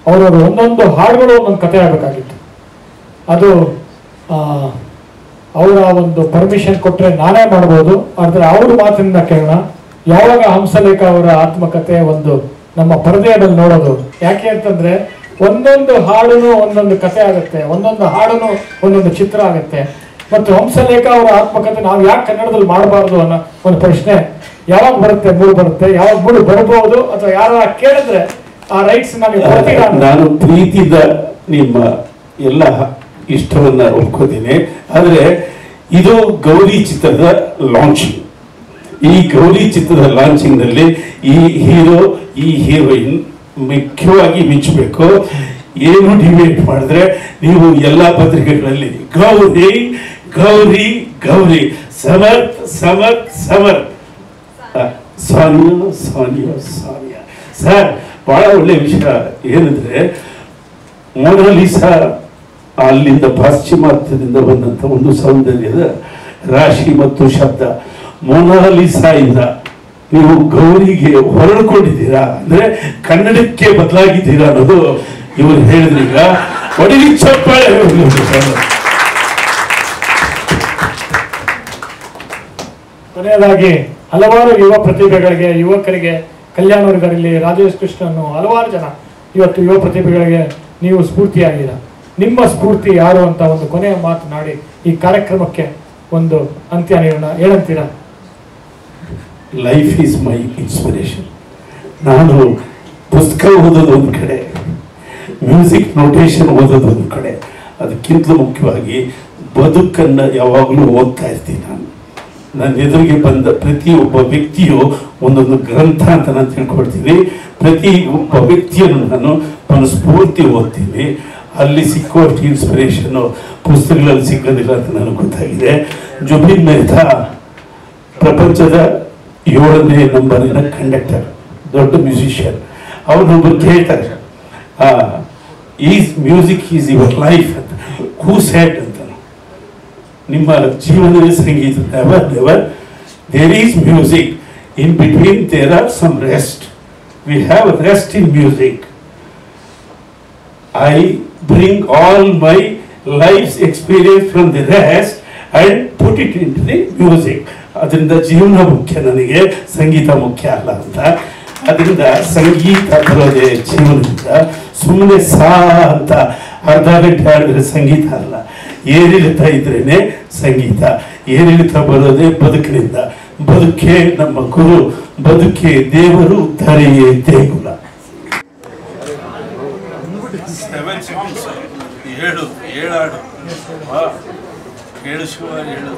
ಅವರವರು ಒಂದೊಂದು ಹಾಡುಗಳು ಒಂದೊಂದು ಕಥೆ ಆಗಬೇಕಾಗಿತ್ತು. ಅದು ಅವರ ಒಂದು ಪರ್ಮಿಷನ್ ಕೊಟ್ಟರೆ ನಾನೇ ಮಾಡ್ಬೋದು. ಆದರೆ ಅವ್ರ ಮಾತಿನಿಂದ ಕೇಳೋಣ. ಯಾವಾಗ ಹಂಸಲೇಖ ಅವರ ಆತ್ಮಕಥೆ ಒಂದು ನಮ್ಮ ಪರದೆಯ ಮೇಲೆ ನೋಡೋದು, ಯಾಕೆ ಅಂತಂದರೆ ಒಂದೊಂದು ಹಾಡುನು ಒಂದೊಂದು ಕಥೆ ಆಗುತ್ತೆ, ಒಂದೊಂದು ಹಾಡುನು ಒಂದೊಂದು ಚಿತ್ರ ಆಗುತ್ತೆ. ಮತ್ತು ಹಂಸಲೇಖ ಅವರ ಆತ್ಮಕಥೆ ನಾವು ಯಾಕೆ ಕನ್ನಡದಲ್ಲಿ ಮಾಡಬಾರ್ದು ಅನ್ನೋ ಒಂದು ಪ್ರಶ್ನೆ ಯಾವಾಗ ಬರುತ್ತೆ, ಮೂಡು ಬರುತ್ತೆ, ಯಾವಾಗ ಮೂಡು ಬರ್ಬೋದು, ಅಥವಾ ಯಾರು ಕೇಳಿದ್ರೆ ಆ ರೈಟ್ಸ್ ನಾನು ಪ್ರೀತಿಯಿಂದ ನಿಮ್ಮ ಎಲ್ಲ ಇಷ್ಟವನ್ನ ಒಪ್ಕೋತೀನಿ. ಆದರೆ ಇದು ಗೌರಿ ಚಿತ್ರದ ಲಾಂಚಿಂಗ್. ಈ ಗೌರಿ ಚಿತ್ರದ ಲಾಂಚಿಂಗ್ ನಲ್ಲಿ ಈ ಹೀರೋ ಈ ಹೀರೋಯಿನ್ ಮುಖ್ಯವಾಗಿ ಮಿಂಚಬೇಕು. ಏನು ಡಿಬೇಟ್ ಮಾಡಿದ್ರೆ ನೀವು ಎಲ್ಲ ಪತ್ರಿಕೆಗಳಲ್ಲಿ ಗೌರಿ ಗೌರಿ ಗೌರಿ, ಸಮರ್ಥ್ ಸಮರ್ಥ್ ಸಮರ್ಥ್, ಸಾನಿಯಾ ಸಾನಿಯಾ ಸಾನಿಯಾ. ಸರ್, ಬಹಳ ಒಳ್ಳೆ ವಿಷಯ ಏನಂದ್ರೆ, ಮೊನಾಲಿಸಾ ಅಲ್ಲಿಂದ ಪಾಶ್ಚಿಮಾತ್ಯದಿಂದ ಬಂದಂತ ಒಂದು ಸೌಂದರ್ಯದ ರಾಶಿ ಮತ್ತು ಶಬ್ದ. ಮೊನಾಲಿಸಾ ಇಂದ ನೀವು ಗೌರಿಗೆ ಹೊರಡ್ಕೊಂಡಿದ್ದೀರಾ ಅಂದ್ರೆ ಕನ್ನಡಕ್ಕೆ ಬದಲಾಗಿದ್ದೀರಾ ಅನ್ನೋದು ಇವರು ಹೇಳಿದ್ರೀಗ. ಒಡಲಿ ಚಪ್ಪಾಳೆ. ಕೊನೆಯದಾಗಿ ಹಲವಾರು ಯುವ ಪ್ರತಿಭೆಗಳಿಗೆ, ಯುವಕರಿಗೆ, ಕಲ್ಯಾಣ್ ಅವರಿಗಾರಲ್ಲಿ, ರಾಜೇಶ್ ಕೃಷ್ಣನ್ನು, ಹಲವಾರು ಜನ ಇವತ್ತು ಯುವ ಪ್ರತಿಭೆಗಳಿಗೆ ನೀವು ಸ್ಫೂರ್ತಿಯಾಗಿದ್ದೀರಾ. ನಿಮ್ಮ ಸ್ಫೂರ್ತಿ ಯಾರು ಅಂತ ಒಂದು ಕೊನೆಯ ಮಾತನಾಡಿ ಈ ಕಾರ್ಯಕ್ರಮಕ್ಕೆ ಒಂದು ಅಂತ್ಯ ನೀಡೋಣ. ಏನಂತೀರಾ? Life is my inspiration. ನಾನು ಪುಸ್ತಕ ಓದೋದು ಒಂದು ಕಡೆ, ಮ್ಯೂಸಿಕ್ ನೋಟೇಶನ್ ಓದೋದು ಒಂದು ಕಡೆ, ಅದಕ್ಕಿಂತಲೂ ಮುಖ್ಯವಾಗಿ ಬದುಕನ್ನು ಯಾವಾಗಲೂ ಓದ್ತಾ ಇರ್ತೀನಿ. ನನ್ನ ಎದುರಿಗೆ ಬಂದ ಪ್ರತಿಯೊಬ್ಬ ವ್ಯಕ್ತಿಯು ಒಂದೊಂದು ಗ್ರಂಥ ಅಂತ ನಾನು ತಿಳ್ಕೊಳ್ತೀನಿ. ಪ್ರತಿ ಒಬ್ಬ ವ್ಯಕ್ತಿಯನ್ನು ನಾನು ಮನಸ್ಫೂರ್ತಿ ಓದ್ತೀನಿ. ಅಲ್ಲಿ ಸಿಕ್ಕುವಷ್ಟು ಇನ್ಸ್ಪಿರೇಷನ್ನು ಪುಸ್ತಕಗಳಲ್ಲಿ ಸಿಗೋದಿಲ್ಲ ಅಂತ ನನಗೆ ಗೊತ್ತಾಗಿದೆ. ಜುಬಿನ್ ಮೆಹ್ತಾ ಪ್ರಪಂಚದ 7ನೇ ನಂಬರಿನ ಕಂಡಕ್ಟರ್, ದೊಡ್ಡ ಮ್ಯೂಸಿಷಿಯನ್. ಅವ್ರನ್ನೊಬ್ಬರು ಕೇಳ್ತಾರೆ, is music is your life ಅಂತ. ಹೂ ಸೆಡ್ ಅಂತ. ನಿಮ್ಮ ಜೀವನವೇ ಸಂಗೀತ. Never never. There is music. In between there are some rest. We have rest in music. I bring all my life's experience from the rest and put it into the music. ಅದರಿಂದ ಜೀವನ ಮುಖ್ಯ ನನಗೆ, ಸಂಗೀತ ಮುಖ್ಯ ಅಲ್ಲ ಅಂತ. ಅದರಿಂದ ಸಂಗೀತ ಬರೋದೇ ಜೀವನದಿಂದ. ಸುಮ್ಮನೆ ಸಾ ಅಂತ ಅರ್ಧ ಗಂಟೆ ಆಡಿದ್ರೆ ಸಂಗೀತ ಅಲ್ಲ. ಏರಿಳಿತ ಇದ್ರೇನೆ ಸಂಗೀತ. ಏರಿಳಿತ ಬರೋದೇ ಬದುಕಿನಿಂದ. ಬದುಕೇ ನಮ್ಮ ಗುರು, ಬದುಕೇ ದೇವರು, ಧರೆಯೇ ದೇಗುಲ. 7 songs, 7 ಹಾಡು. 7 ಶಿವ 7.